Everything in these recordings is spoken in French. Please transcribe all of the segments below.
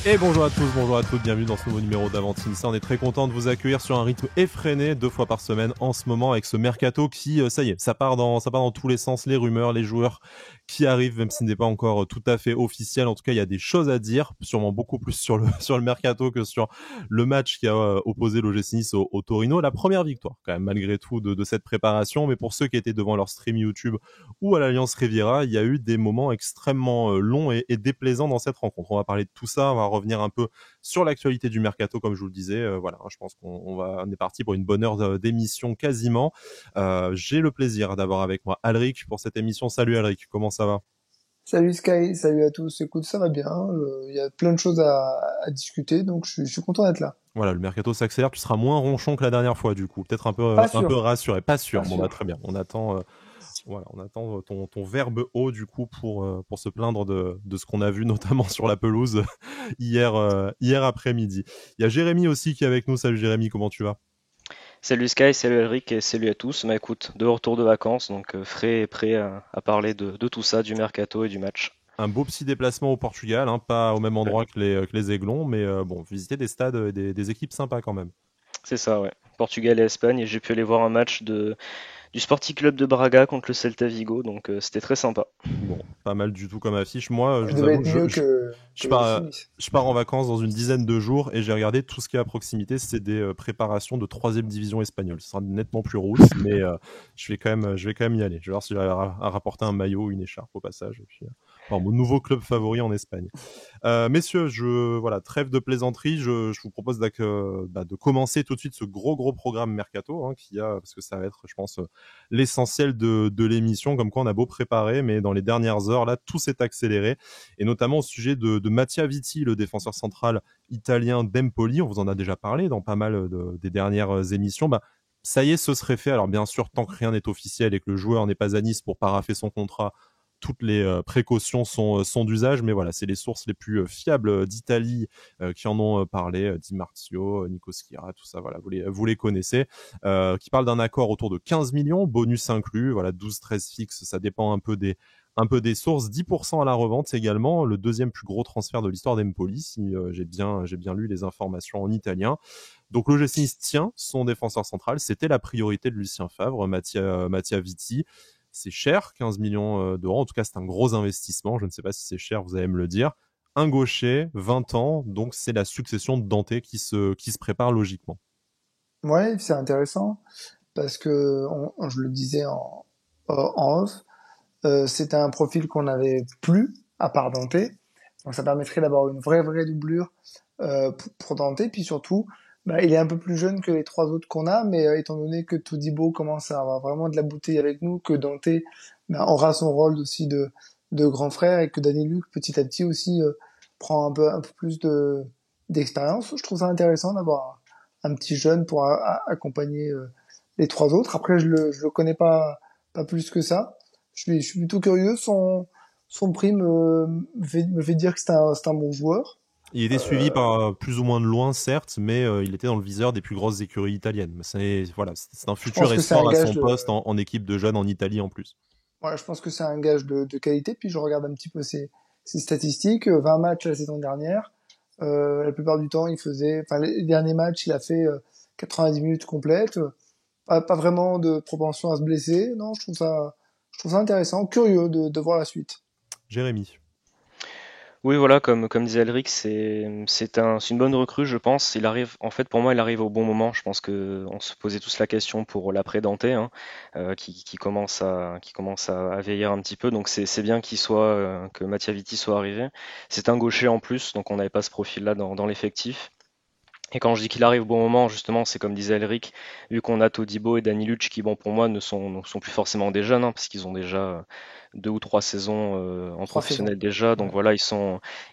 Et bonjour à tous, bonjour à toutes, bienvenue dans ce nouveau numéro d'Avantinsa. On est très content de vous accueillir sur un rythme effréné, 2 fois par semaine en ce moment, avec ce mercato qui, ça y est, ça part dans tous les sens, les rumeurs, les joueurs qui arrivent, même s'il n'est pas encore tout à fait officiel. En tout cas, il y a des choses à dire, sûrement beaucoup plus sur le sur le mercato que sur le match qui a opposé l'OGC Nice au Torino. La première victoire, quand même, malgré tout, de cette préparation. Mais pour ceux qui étaient devant leur stream YouTube ou à l'Alliance Riviera, il y a eu des moments extrêmement longs et déplaisants dans cette rencontre. On va parler de tout ça, on va revenir un peu sur l'actualité du mercato, comme je vous le disais. Voilà, je pense on est parti pour une bonne heure d'émission quasiment. J'ai le plaisir d'avoir avec moi Alric pour cette émission. Salut Alric, comment ça va? Salut Sky, salut à tous. Écoute, ça va bien. Il y a plein de choses à discuter, donc je suis content d'être là. Voilà, le mercato s'accélère. Tu seras moins ronchon que la dernière fois, du coup. Peut-être un peu Pas sûr, rassuré. Pas sûr. pas Bon, bah, sûr. très bien. On attend ton verbe haut, du coup, pour se plaindre de ce qu'on a vu, notamment sur la pelouse hier après-midi. Il y a Jérémy aussi qui est avec nous. Salut Jérémy, comment tu vas? Salut Sky, salut Elric et salut à tous. Bah écoute, de retour de vacances, donc frais et prêt à parler de tout ça, du mercato et du match. Un beau petit déplacement au Portugal, hein, pas au même Ouais. endroit que les Aiglons, mais bon, visiter des stades, des équipes sympas quand même. C'est ça, ouais. Portugal et Espagne, et j'ai pu aller voir un match du Sporting Club de Braga contre le Celta Vigo, donc c'était très sympa. Bon, pas mal du tout comme affiche. Moi, je Ça vous devait avoue, être mieux que je le pars, Nice. je pars en vacances dans une dizaine de jours et j'ai regardé tout ce qui est à proximité. C'est des préparations de 3e division espagnole. Ce sera nettement plus rousse, mais je vais quand même y aller. Je vais voir si j'arrive à rapporter un maillot ou une écharpe au passage. Et puis, bon, mon nouveau club favori en Espagne. Messieurs, voilà, trêve de plaisanterie. Je vous propose de commencer tout de suite ce gros programme mercato, hein, parce que ça va être, je pense, l'essentiel de l'émission. Comme quoi, on a beau préparer, mais dans les dernières heures, là, tout s'est accéléré, et notamment au sujet de Mattia Vitti, le défenseur central italien d'Empoli. On vous en a déjà parlé dans pas mal des dernières émissions. Ça y est, ce serait fait. Alors bien sûr, tant que rien n'est officiel et que le joueur n'est pas à Nice pour paraffer son contrat, toutes les précautions sont d'usage, mais voilà, c'est les sources les plus fiables d'Italie qui en ont parlé, Di Marzio, Nico Schira, tout ça, voilà, vous les connaissez, qui parlent d'un accord autour de 15 millions, bonus inclus, voilà, 12-13 fixes, ça dépend un peu des sources, 10% à la revente également, le deuxième plus gros transfert de l'histoire d'Empoli, si j'ai bien lu les informations en italien. Donc l'OGC Nice tient son défenseur central, c'était la priorité de Lucien Favre, Mattia Vitti. C'est cher, 15 millions d'euros. En tout cas, c'est un gros investissement. Je ne sais pas si c'est cher, vous allez me le dire. Un gaucher, 20 ans, donc c'est la succession de Dante qui se prépare logiquement. Ouais, c'est intéressant parce que je le disais en off, c'était un profil qu'on n'avait plus à part Dante. Donc ça permettrait d'avoir une vraie doublure pour Dante. Puis surtout, il est un peu plus jeune que les trois autres qu'on a, mais étant donné que Todibo commence à avoir vraiment de la bouteille avec nous, que Dante aura son rôle aussi de grand frère et que Danny Luc petit à petit aussi prend un peu plus d'expérience, je trouve ça intéressant d'avoir un petit jeune pour accompagner les trois autres. Après, je le connais pas plus que ça. Je suis plutôt curieux. Son prix me fait dire que c'est un bon joueur. Il était suivi par plus ou moins de loin, certes, mais il était dans le viseur des plus grosses écuries italiennes. C'est un Je futur pense que c'est un espoir à gage son poste en équipe de jeunes en Italie en plus. ouais, je pense que c'est un gage de qualité. Puis je regarde un petit peu ses statistiques. 20 matchs la saison dernière. La plupart du temps, les derniers matchs, il a fait 90 minutes complètes. Pas vraiment de propension à se blesser. Non, je trouve ça intéressant, curieux de voir la suite. Jérémy. Oui, voilà, comme disait Elric, c'est une bonne recrue, je pense. Il arrive, en fait, pour moi, il arrive au bon moment. Je pense que on se posait tous la question pour l'après Dante, hein, qui commence à vieillir un petit peu. Donc c'est bien que Mattia Vitti soit arrivé. C'est un gaucher en plus, donc on n'avait pas ce profil-là dans l'effectif. Et quand je dis qu'il arrive au bon moment, justement, c'est comme disait Elric, vu qu'on a Todibo et Danny Luc qui, bon, pour moi, ne sont plus forcément des jeunes, hein, parce qu'ils ont déjà 2 ou 3 saisons en 3 saisons. professionnel déjà. Donc Ouais. voilà,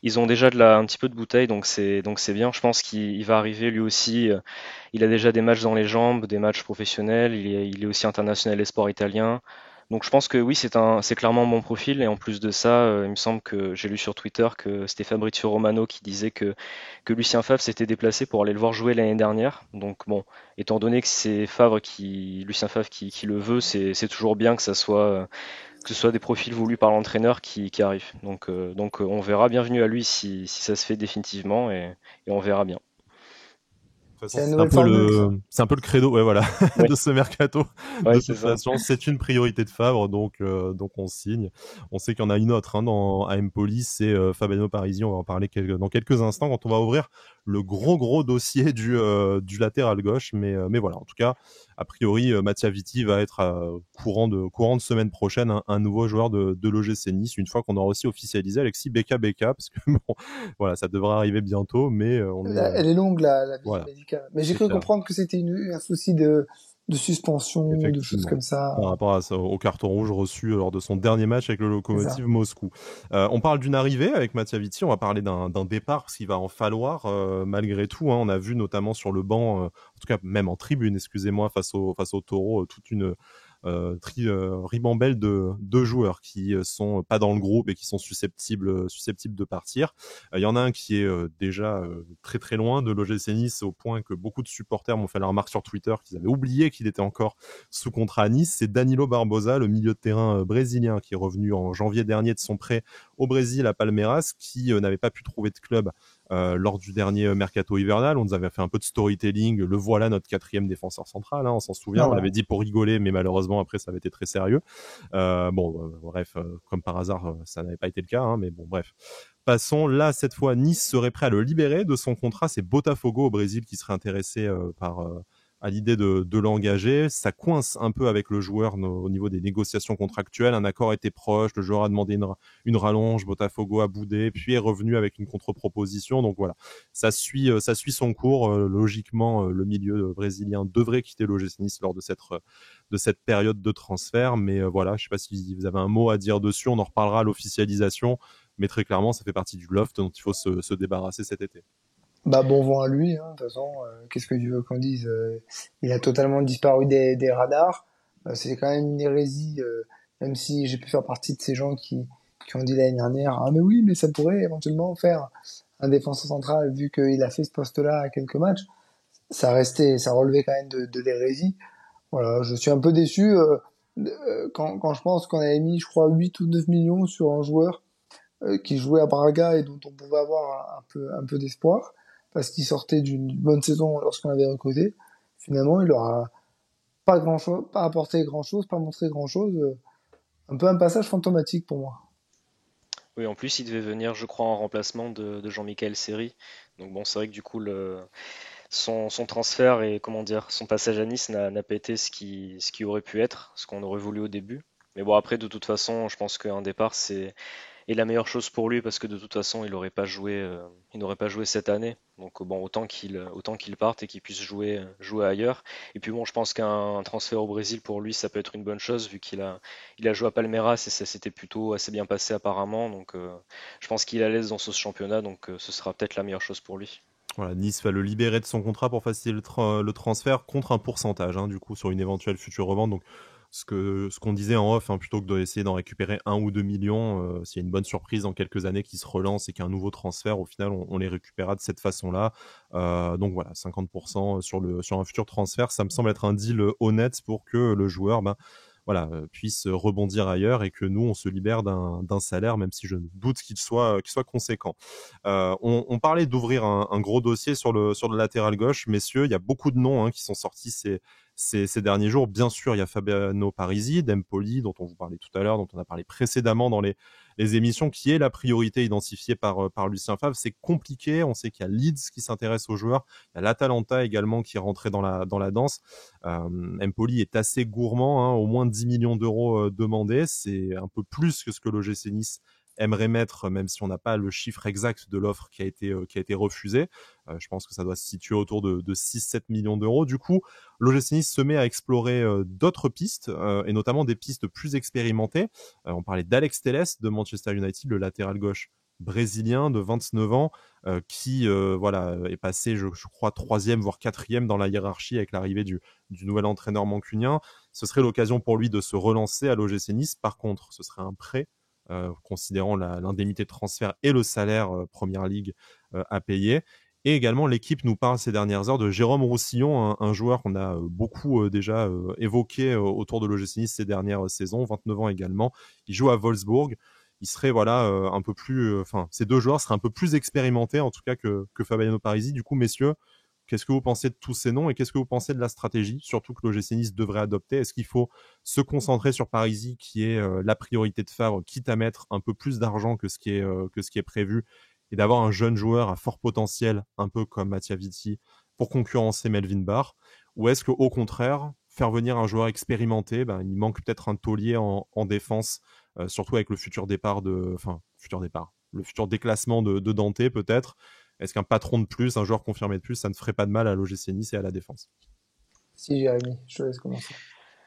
ils ont déjà un petit peu de bouteille, donc c'est bien. Je pense qu'il va arriver lui aussi. Il a déjà des matchs dans les jambes, des matchs professionnels. Il est aussi international des sports italiens. Donc je pense que oui, c'est clairement mon profil. Et en plus de ça, il me semble que j'ai lu sur Twitter que c'était Fabrizio Romano qui disait que Lucien Favre s'était déplacé pour aller le voir jouer l'année dernière. Donc bon, étant donné que c'est Lucien Favre qui le veut, c'est toujours bien que ce soit des profils voulus par l'entraîneur qui arrivent. Donc on verra. Bienvenue à lui si ça se fait définitivement et on verra bien. De toute façon, C'est la nouvelle formule, ça. c'est un peu le credo, ouais, voilà, Oui, de ce mercato. ouais, De c'est toute ça. façon, c'est une priorité de Favre, donc on signe. On sait qu'il y en a une autre à Empoli, c'est Fabiano Parisi. On va en parler dans quelques instants quand on va ouvrir le gros dossier du latéral gauche. Mais voilà, en tout cas, a priori, Mattia Vitti va être courant de semaine prochaine un nouveau joueur de l'OGC Nice, une fois qu'on aura aussi officialisé Alexis Beka, parce que bon, voilà, ça devrait arriver bientôt, mais on est Elle est longue, la visite voilà. médicale. Mais j'ai C'est cru clair. comprendre que c'était un souci de suspension, de choses Effectivement, comme ça. par rapport au carton rouge reçu lors de son dernier match avec le C'est ça. Lokomotiv Moscou. On parle d'une arrivée avec Mattia Vitti, on va parler d'un départ, parce qu'il va en falloir malgré tout. Hein. On a vu notamment sur le banc, en tout cas même en tribune, excusez-moi, face au Taureau, toute une ribambelle de joueurs qui sont pas dans le groupe et qui sont susceptibles de partir. Il y en a un qui est déjà très loin de l'OGC Nice, au point que beaucoup de supporters m'ont fait la remarque sur Twitter qu'ils avaient oublié qu'il était encore sous contrat à Nice. C'est Danilo Barbosa, le milieu de terrain brésilien, qui est revenu en janvier dernier de son prêt au Brésil à Palmeiras, qui n'avait pas pu trouver de club lors du dernier mercato hivernal. On nous avait fait un peu de storytelling. Le voilà, notre 4e défenseur central. Hein, on s'en souvient. Ah On ouais. l'avait dit pour rigoler, mais malheureusement après ça avait été très sérieux. Bref, comme par hasard, ça n'avait pas été le cas. Hein, mais bon, bref. Passons. Là, cette fois, Nice serait prêt à le libérer de son contrat. C'est Botafogo au Brésil qui serait intéressé à l'idée de l'engager. Ça coince un peu avec le joueur au niveau des négociations contractuelles. Un accord était proche, le joueur a demandé une rallonge, Botafogo a boudé, puis est revenu avec une contre-proposition. Donc voilà, ça suit son cours. Logiquement, le milieu brésilien devrait quitter l'OGC Nice lors de cette période de transfert. Mais voilà, je sais pas si vous avez un mot à dire dessus. On en reparlera à l'officialisation. Mais très clairement, ça fait partie du loft dont il faut se débarrasser cet été. Bah bon vent à lui, hein, de toute façon, qu'est-ce que tu veux qu'on dise il a totalement disparu des radars. C'est quand même une hérésie, même si j'ai pu faire partie de ces gens qui ont dit l'année dernière, ah mais oui, mais ça pourrait éventuellement faire un défenseur central, vu qu'il a fait ce poste-là à quelques matchs. Ça relevait quand même de l'hérésie. Voilà, je suis un peu déçu quand je pense qu'on avait mis, je crois, 8 ou 9 millions sur un joueur qui jouait à Braga et dont on pouvait avoir un peu d'espoir parce qu'il sortait d'une bonne saison lorsqu'on l'avait recruté. Finalement, il aura pas grand chose, pas apporté grand chose, pas montré grand chose. Un peu un passage fantomatique pour moi. Oui, en plus, il devait venir, je crois, en remplacement de Jean-Michel Seri. Donc bon, c'est vrai que du coup, son transfert et comment dire, son passage à Nice n'a pas été ce qui aurait pu être, ce qu'on aurait voulu au début. Mais bon, après, de toute façon, je pense qu'un départ, est la meilleure chose pour lui parce que de toute façon, il n'aurait pas joué cette année. Donc bon, autant qu'il parte et qu'il puisse jouer ailleurs. Et puis bon, je pense qu'un transfert au Brésil pour lui, ça peut être une bonne chose vu qu'il a joué à Palmeiras et ça s'était plutôt assez bien passé apparemment. Donc je pense qu'il est à l'aise dans ce championnat, donc ce sera peut-être la meilleure chose pour lui. Voilà, Nice va le libérer de son contrat pour faciliter le transfert contre un pourcentage, hein, du coup, sur une éventuelle future revente. Donc, ce qu'on disait en off, hein, plutôt que d'essayer d'en récupérer 1 ou 2 millions, s'il y a une bonne surprise dans quelques années qui se relance et qu'il y a un nouveau transfert, au final, on les récupérera de cette façon-là. Donc voilà, 50% sur un futur transfert, ça me semble être un deal honnête pour que le joueur, voilà, puisse rebondir ailleurs et que nous, on se libère d'un salaire, même si je doute qu'il soit conséquent. On parlait d'ouvrir un gros dossier sur le latéral gauche, messieurs. Il y a beaucoup de noms qui sont sortis ces derniers jours. Bien sûr, il y a Fabiano Parisi, d'Empoli, dont on vous parlait tout à l'heure, dont on a parlé précédemment dans les émissions, qui est la priorité identifiée par Lucien Favre. C'est compliqué. On sait qu'il y a Leeds qui s'intéresse aux joueurs. Il y a l'Atalanta également qui est rentré dans la danse. Empoli est assez gourmand, hein, au moins 10 millions d'euros demandés. C'est un peu plus que ce que l'OGC Nice aimerait mettre, même si on n'a pas le chiffre exact de l'offre qui a été refusée. Je pense que ça doit se situer autour de 6-7 millions d'euros. Du coup, l'OGC Nice se met à explorer d'autres pistes, et notamment des pistes plus expérimentées. On parlait d'Alex Telles de Manchester United, le latéral gauche brésilien de 29 ans, qui est passé, je crois, 3e voire 4e dans la hiérarchie avec l'arrivée du nouvel entraîneur mancunien. Ce serait l'occasion pour lui de se relancer à l'OGC Nice. Par contre, ce serait un prêt, considérant l'indemnité de transfert et le salaire Première Ligue à payer. Et également, l'équipe nous parle ces dernières heures de Jérôme Roussillon, un joueur qu'on a beaucoup déjà évoqué autour de l'OGC Nice ces dernières saisons, 29 ans également. Il joue à Wolfsburg. Il serait un peu plus, ces deux joueurs seraient un peu plus expérimentés en tout cas que Fabiano Parisi. Du coup, messieurs, qu'est-ce que vous pensez de tous ces noms et qu'est-ce que vous pensez de la stratégie, surtout que l'OGC Nice devrait adopter? Est-ce qu'il faut se concentrer sur Parisi, qui est la priorité de phare, quitte à mettre un peu plus d'argent que ce qui est prévu, et d'avoir un jeune joueur à fort potentiel, un peu comme Mattia Vitti, pour concurrencer Melvin Barr? Ou est-ce qu'au contraire, faire venir un joueur expérimenté, il manque peut-être un taulier en défense, surtout avec le futur déclassement de Dante peut-être. Est-ce qu'un patron de plus, un joueur confirmé de plus, ça ne ferait pas de mal à l'OGC Nice et à la défense? Si, Jérémy, je te laisse commencer.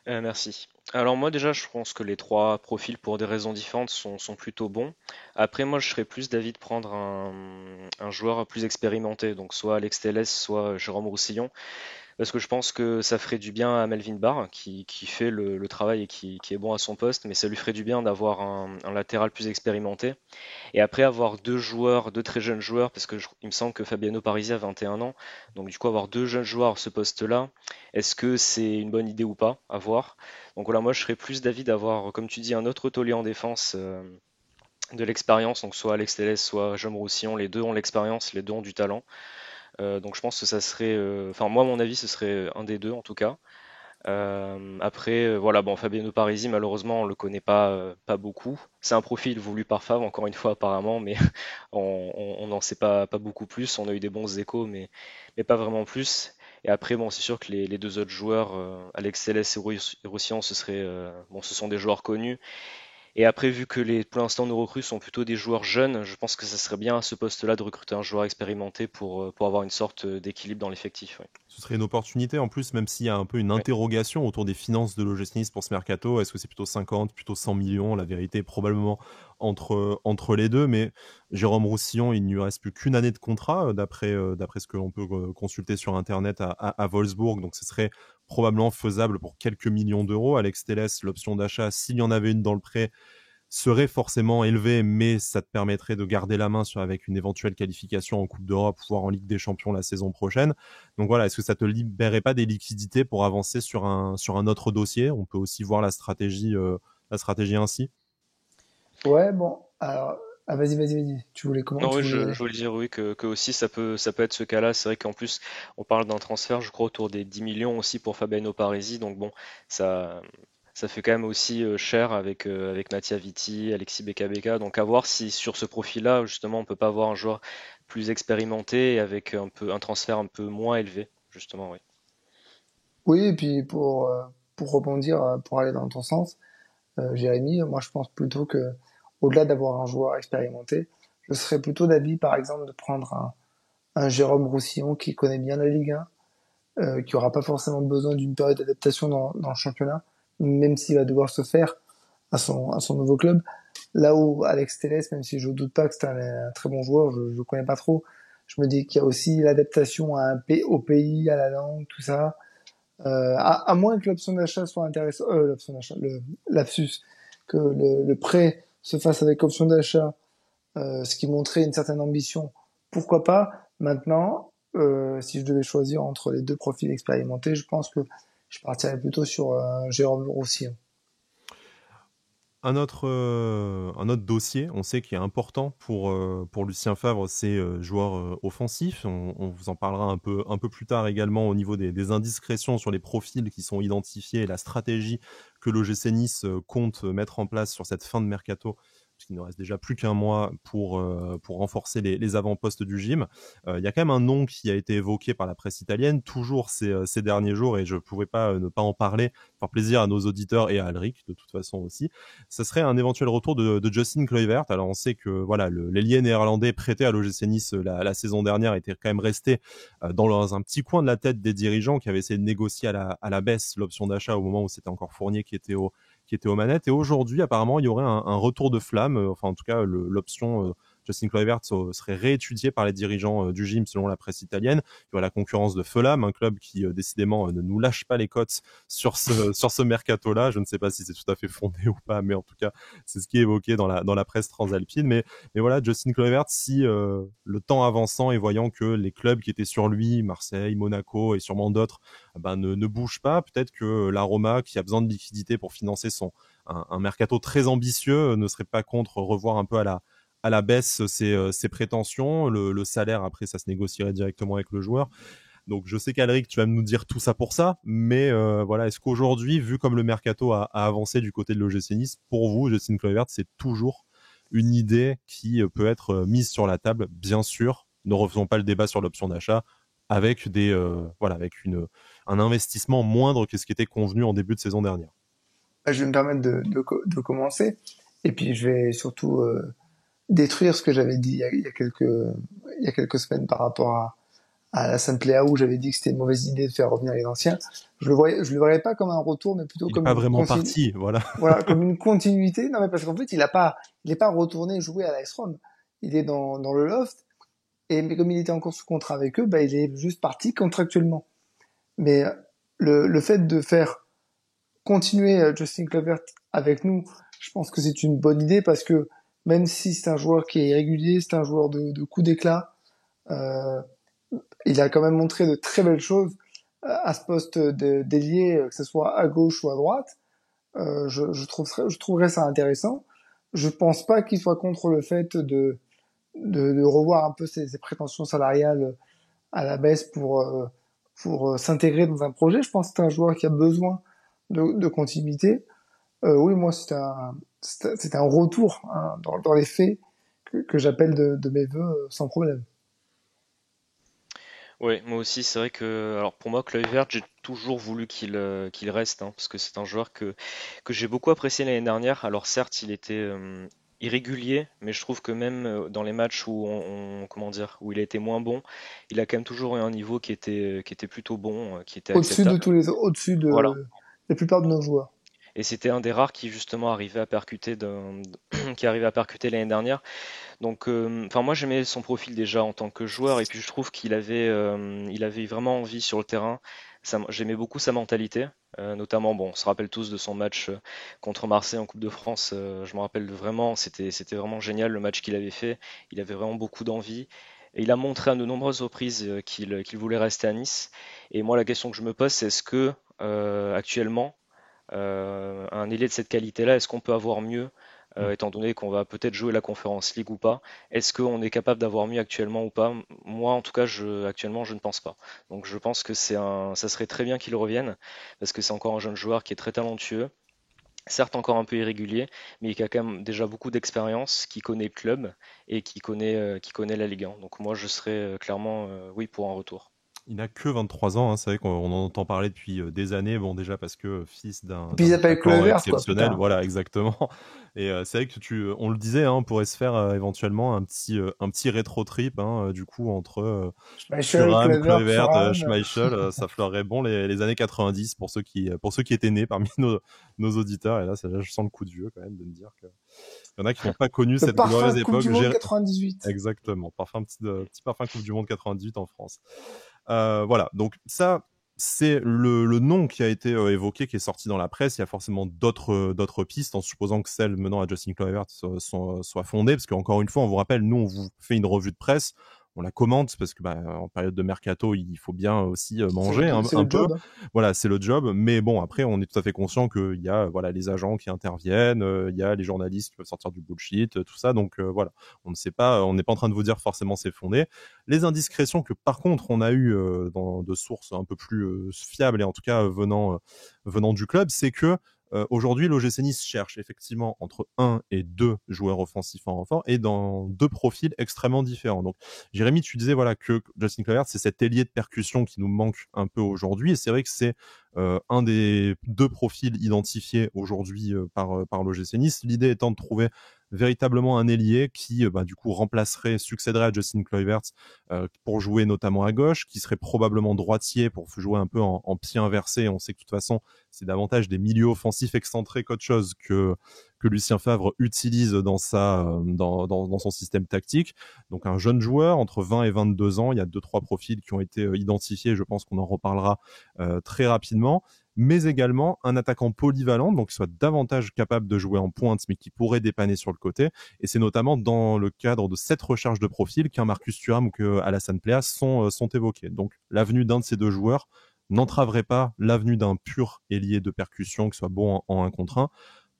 Merci. Alors moi déjà, je pense que les trois profils, pour des raisons différentes, sont plutôt bons. Après, moi, je serais plus d'avis de prendre un joueur plus expérimenté, donc soit Alex Telles, soit Jérôme Roussillon. Parce que je pense que ça ferait du bien à Melvin Barr, qui fait le travail et qui est bon à son poste, mais ça lui ferait du bien d'avoir un latéral plus expérimenté. Et après avoir deux joueurs, deux très jeunes joueurs, parce que il me semble que Fabiano Parisi a 21 ans, donc du coup avoir deux jeunes joueurs à ce poste-là, est-ce que c'est une bonne idée ou pas à voir? Donc voilà, moi je serais plus d'avis d'avoir, comme tu dis, un autre taulier en défense, de l'expérience, donc soit Alex Telles, soit Jaume Roussillon, les deux ont l'expérience, les deux ont du talent. Donc je pense que ça serait, enfin moi à mon avis ce serait un des deux en tout cas. Après, voilà, bon, Fabiano Parisi, malheureusement, on le connaît pas beaucoup. C'est un profil voulu par Favre, encore une fois, apparemment, mais on n'en sait pas beaucoup plus. On a eu des bons échos, mais pas vraiment plus. Et après, bon, c'est sûr que les deux autres joueurs, Alex Telles et Roussillon, bon, ce sont des joueurs connus. Et après, vu que pour l'instant nos recrues sont plutôt des joueurs jeunes, je pense que ça serait bien à ce poste-là de recruter un joueur expérimenté pour avoir une sorte d'équilibre dans l'effectif. Ouais. Ce serait une opportunité en plus, même s'il y a un peu une Ouais. interrogation autour des finances de l'OGC Nice pour ce mercato. Est-ce que c'est plutôt 50, plutôt 100 millions? La vérité est probablement entre les deux. Mais Jérôme Roussillon, il ne lui reste plus qu'une année de contrat, d'après ce que l'on peut consulter sur Internet à Wolfsburg. Donc ce serait probablement faisable pour quelques millions d'euros. Alex Telles, l'option d'achat, s'il y en avait une dans le prêt, serait forcément élevé, mais ça te permettrait de garder la main avec une éventuelle qualification en Coupe d'Europe, voire en Ligue des Champions la saison prochaine. Donc voilà, est-ce que ça te libérait pas des liquidités pour avancer sur un autre dossier? On peut aussi voir la stratégie ainsi. Ouais, bon, alors, vas-y. Tu voulais comment? Non, Tu oui, voulais y aller? je voulais dire oui que aussi ça peut être ce cas-là. C'est vrai qu'en plus on parle d'un transfert, je crois autour des 10 millions aussi pour Fabiano Parisi. Donc bon, ça ça fait quand même aussi cher avec Mattia Vitti, Alexis Beka. Donc à voir si sur ce profil-là justement on peut pas avoir un joueur plus expérimenté et avec un transfert un peu moins élevé justement. Oui. Oui, et puis pour rebondir, pour aller dans ton sens, Jérémy, moi je pense plutôt que au-delà d'avoir un joueur expérimenté, je serais plutôt d'avis, par exemple, de prendre un Jérôme Roussillon qui connaît bien la Ligue 1, qui aura pas forcément besoin d'une période d'adaptation dans le championnat, même s'il va devoir se faire à son nouveau club. Là où Alex Telles, même si je doute pas que c'est un très bon joueur, je connais pas trop, je me dis qu'il y a aussi l'adaptation au pays, à la langue, tout ça. À moins que l'option d'achat soit intéressante, l'option d'achat, le lapsus, que le prêt se fasse avec option d'achat, ce qui montrait une certaine ambition, pourquoi pas. Maintenant, si je devais choisir entre les deux profils expérimentés, je pense que je partirais plutôt sur Jérôme Roussillon. Un autre dossier, on sait qui est important pour Lucien Favre, c'est joueur offensif. On vous en parlera un peu plus tard également au niveau des indiscrétions sur les profils qui sont identifiés et la stratégie que l'OGC Nice compte mettre en place sur cette fin de mercato, puisqu'il ne reste déjà plus qu'un mois pour renforcer les avant-postes du gym. Il y a quand même un nom qui a été évoqué par la presse italienne, toujours ces derniers jours, et je ne pouvais pas ne pas en parler, faire plaisir à nos auditeurs et à Alric, de toute façon aussi. Ce serait un éventuel retour de Justin Kluivert. Alors on sait que voilà, l'ailier néerlandais prêté à l'OGC Nice la saison dernière était quand même resté dans un petit coin de la tête des dirigeants qui avaient essayé de négocier à la baisse l'option d'achat au moment où c'était encore Fournier qui était aux manettes. Et aujourd'hui, apparemment, il y aurait un retour de flamme, enfin en tout cas l'option Justin Kluivert serait réétudié par les dirigeants du gym selon la presse italienne. Il y aura la concurrence de Fulham, un club qui décidément ne nous lâche pas les cotes sur ce mercato-là. Je ne sais pas si c'est tout à fait fondé ou pas, mais en tout cas, c'est ce qui est évoqué dans la presse transalpine. Mais voilà, Justin Kluivert, si le temps avançant et voyant que les clubs qui étaient sur lui, Marseille, Monaco et sûrement d'autres, ne bougent pas, peut-être que la Roma, qui a besoin de liquidité pour financer un mercato très ambitieux, ne serait pas contre revoir un peu à la baisse ses prétentions. Le salaire, après, ça se négocierait directement avec le joueur. Donc je sais qu'Alric, tu vas nous dire tout ça pour ça, mais voilà, est-ce qu'aujourd'hui, vu comme le mercato a avancé du côté de l'OGC Nice, pour vous, Justin Kluivert, c'est toujours une idée qui peut être mise sur la table, bien sûr, ne refaisons pas le débat sur l'option d'achat, avec avec un investissement moindre que ce qui était convenu en début de saison dernière. Je vais me permettre de commencer, et puis je vais surtout détruire ce que j'avais dit il y a quelques semaines par rapport à la Sainte Léa, où j'avais dit que c'était une mauvaise idée de faire revenir les anciens. Je le voyais pas comme un retour, mais plutôt comme pas vraiment parti, voilà. Voilà, comme une continuité. Non, mais parce qu'en fait, il est pas retourné jouer à l'AS Rome. Il est dans le loft. Mais comme il était encore sous contrat avec eux, il est juste parti contractuellement. Mais le fait de faire continuer Justin Kluivert avec nous, je pense que c'est une bonne idée, parce que même si c'est un joueur qui est irrégulier, c'est un joueur de coup d'éclat, il a quand même montré de très belles choses à ce poste d'ailier, que ce soit à gauche ou à droite. Je trouverais ça intéressant. Je pense pas qu'il soit contre le fait de revoir un peu ses prétentions salariales à la baisse pour s'intégrer dans un projet. Je pense que c'est un joueur qui a besoin de continuité. Oui, moi, c'est un retour, hein, dans les faits, que j'appelle de mes vœux sans problème. Oui, moi aussi, c'est vrai que, alors pour moi, Kluivert, j'ai toujours voulu qu'il reste, hein, parce que c'est un joueur que j'ai beaucoup apprécié l'année dernière. Alors certes, il était irrégulier, mais je trouve que même dans les matchs où comment dire, où il a été moins bon, il a quand même toujours eu un niveau qui était plutôt bon, qui était acceptable. Au-dessus Voilà. de la plupart de nos joueurs. Et c'était un des rares qui justement arrivait à percuter qui arrivait à percuter l'année dernière. Donc, enfin moi j'aimais son profil déjà en tant que joueur, et puis je trouve il avait vraiment envie sur le terrain. J'aimais beaucoup sa mentalité, notamment, bon, on se rappelle tous de son match contre Marseille en Coupe de France. Je me rappelle vraiment, c'était vraiment génial le match qu'il avait fait. Il avait vraiment beaucoup d'envie. Et il a montré à de nombreuses reprises qu'il voulait rester à Nice. Et moi, la question que je me pose, c'est est-ce que actuellement, un ailier de cette qualité-là, est-ce qu'on peut avoir mieux, étant donné qu'on va peut-être jouer la Conference League ou pas? Est-ce qu'on est capable d'avoir mieux actuellement ou pas? Moi, en tout cas, actuellement, je ne pense pas. Donc, je pense que ça serait très bien qu'il revienne, parce que c'est encore un jeune joueur qui est très talentueux, certes encore un peu irrégulier, mais qui a quand même déjà beaucoup d'expérience, qui connaît le club et qui connaît la Ligue 1. Donc, moi, je serais clairement, oui, pour un retour. Il n'a que 23 ans, hein. C'est vrai qu'on en entend parler depuis des années. Bon, déjà parce que fils d'un Et puis ils appellent attaquant Kluivert, quoi, exceptionnel, putain. voilà, exactement. Et c'est vrai que on le disait, hein, on pourrait se faire éventuellement un petit rétro trip, hein, du coup entre Schmeichel, Thuram, Kluivert, Kluivert, Thuram. Schmeichel, ça fleurerait bon les années 90 pour ceux qui étaient nés parmi nos auditeurs. Et là, je sens le coup de vieux quand même de me dire que il y en a qui n'ont pas connu Le cette parfum glorieuse de Coupe époque. du Monde 98. Exactement, petit parfum Coupe du Monde 98 en France. Voilà, donc ça, c'est le nom qui a été évoqué, qui est sorti dans la presse. Il y a forcément d'autres pistes, en supposant que celle menant à Justin Kluivert soit fondée, parce qu'encore une fois, on vous rappelle, nous, on vous fait une revue de presse, on la commente, parce que en période de mercato, il faut bien aussi manger C'est un le peu. job. Voilà, c'est le job. Mais bon, après, on est tout à fait conscient qu'il y a les agents qui interviennent, il y a les journalistes qui peuvent sortir du bullshit, tout ça. Donc voilà, on ne sait pas, on n'est pas en train de vous dire forcément c'est fondé. Les indiscrétions que par contre on a eues de sources un peu plus fiables, et en tout cas venant du club, c'est que aujourd'hui l'OGC Nice cherche effectivement entre 1 et 2 joueurs offensifs en renfort, et dans 2 profils extrêmement différents. Donc Jérémy, tu disais voilà que Justin Kluivert, c'est cet ailier de percussion qui nous manque un peu aujourd'hui, et c'est vrai que c'est un des 2 profils identifiés aujourd'hui par l'OGC Nice. L'idée étant de trouver véritablement un ailier qui du coup succéderait à Justin Kluivert pour jouer notamment à gauche, qui serait probablement droitier pour jouer un peu en pied inversé. On sait que de toute façon c'est davantage des milieux offensifs excentrés qu'autre chose que Lucien Favre utilise dans dans son système tactique. Donc un jeune joueur entre 20 et 22 ans, il y a 2-3 profils qui ont été identifiés, je pense qu'on en reparlera très rapidement, mais également un attaquant polyvalent, donc qui soit davantage capable de jouer en pointe, mais qui pourrait dépanner sur le côté. Et c'est notamment dans le cadre de cette recherche de profil qu'un Marcus Thuram ou que Alassane Plea sont évoqués. Donc l'avenue d'un de ces deux joueurs n'entraverait pas l'avenue d'un pur ailier de percussion, qui soit bon en 1 contre 1.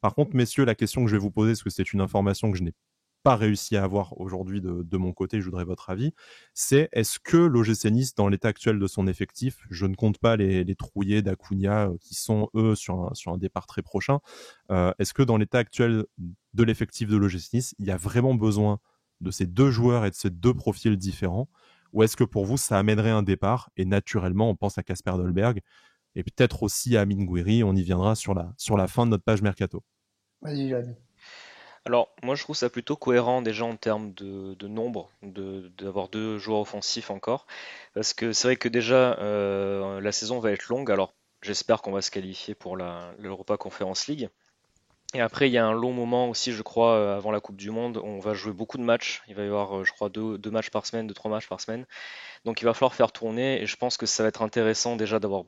Par contre, messieurs, la question que je vais vous poser, parce que c'est une information que je n'ai pas réussi à avoir aujourd'hui de mon côté, je voudrais votre avis, c'est est-ce que l'OGC Nice, dans l'état actuel de son effectif, je ne compte pas les trouillés d'Acuna qui sont, eux, sur un départ très prochain, est-ce que dans l'état actuel de l'effectif de l'OGC Nice, il y a vraiment besoin de ces deux joueurs et de ces deux profils différents, ou est-ce que pour vous, ça amènerait un départ, et naturellement, on pense à Kasper Dolberg, et peut-être aussi à Amine Gouiri, on y viendra sur la fin de notre page Mercato. Vas-y, Jérémy. Alors, moi, je trouve ça plutôt cohérent déjà en termes de nombre, d'avoir deux joueurs offensifs encore. Parce que c'est vrai que déjà, la saison va être longue. Alors, j'espère qu'on va se qualifier pour l'Europa Conference League. Et après, il y a un long moment aussi, je crois, avant la Coupe du Monde, où on va jouer beaucoup de matchs. Il va y avoir, je crois, deux matchs par semaine, deux, trois matchs par semaine. Donc il va falloir faire tourner et je pense que ça va être intéressant déjà d'avoir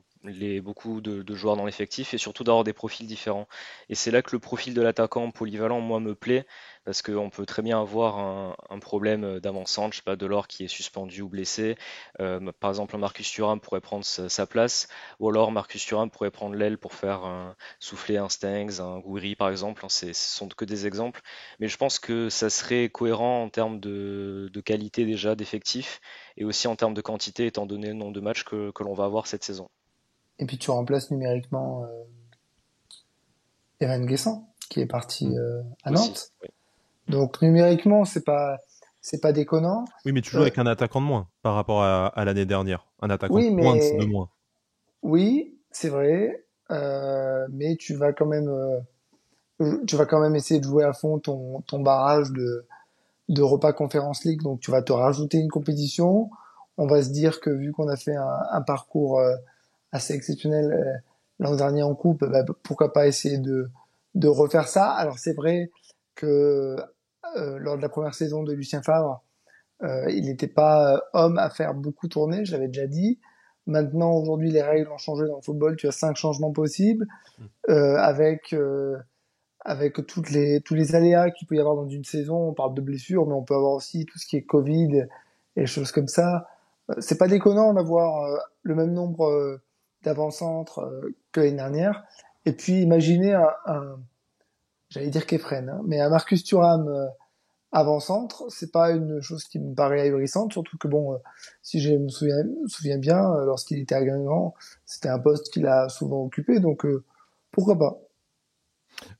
beaucoup de joueurs dans l'effectif et surtout d'avoir des profils différents. Et c'est là que le profil de l'attaquant polyvalent, moi, me plaît parce qu'on peut très bien avoir un problème d'avant-centre, je sais pas, Delors qui est suspendu ou blessé. Par exemple, un Marcus Thuram pourrait prendre sa place ou alors Marcus Thuram pourrait prendre l'aile pour faire souffler un Stengs, un Gouiri par exemple. Ce sont que des exemples. Mais je pense que ça serait cohérent en termes de qualité déjà d'effectif et aussi en termes de quantité, étant donné le nombre de matchs que l'on va avoir cette saison. Et puis tu remplaces numériquement Evan Guessant, qui est parti à Aussi, Nantes. oui. Donc numériquement, c'est pas déconnant. Oui, mais tu joues Euh, avec un attaquant de moins par rapport à l'année dernière. Un attaquant de oui, pointe de mais moins. oui, c'est vrai. Mais tu vas quand même essayer de jouer à fond ton barrage d'Europa Conference League. Donc tu vas te rajouter une compétition. On va se dire que vu qu'on a fait un parcours assez exceptionnel l'an dernier en coupe, bah, pourquoi pas essayer de refaire ça. Alors c'est vrai que lors de la première saison de Lucien Favre, il n'était pas homme à faire beaucoup tourner, je l'avais déjà dit. Maintenant, aujourd'hui, les règles ont changé dans le football. Tu as 5 changements possibles avec tous les aléas qu'il peut y avoir dans une saison. On parle de blessures, mais on peut avoir aussi tout ce qui est Covid et des choses comme ça. C'est pas déconnant d'avoir le même nombre d'avant-centres que l'année dernière. Et puis, imaginez j'allais dire Kefren, hein, mais un Marcus Thuram avant-centre, c'est pas une chose qui me paraît ahurissante, surtout que bon, si je me souviens bien, lorsqu'il était à Guingamp, c'était un poste qu'il a souvent occupé, donc pourquoi pas.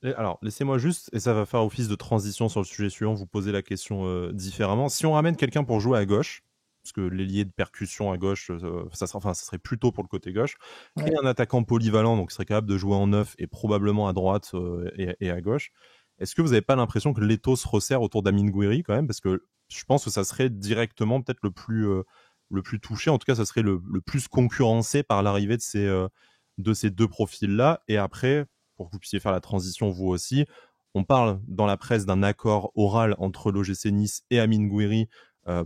Alors, laissez-moi juste, et ça va faire office de transition sur le sujet suivant, vous poser la question différemment. Si on ramène quelqu'un pour jouer à gauche, parce que l'ailier de percussion à gauche, ça serait plutôt pour le côté gauche, et Ouais. un attaquant polyvalent, donc qui serait capable de jouer en neuf et probablement à droite et à gauche, est-ce que vous n'avez pas l'impression que l'étau se resserre autour d'Amine Gouiri quand même? Parce que je pense que ça serait directement peut-être le plus touché, en tout cas ça serait le plus concurrencé par l'arrivée de ces deux profils-là. Et après, pour que vous puissiez faire la transition vous aussi, on parle dans la presse d'un accord oral entre l'OGC Nice et Amine Gouiri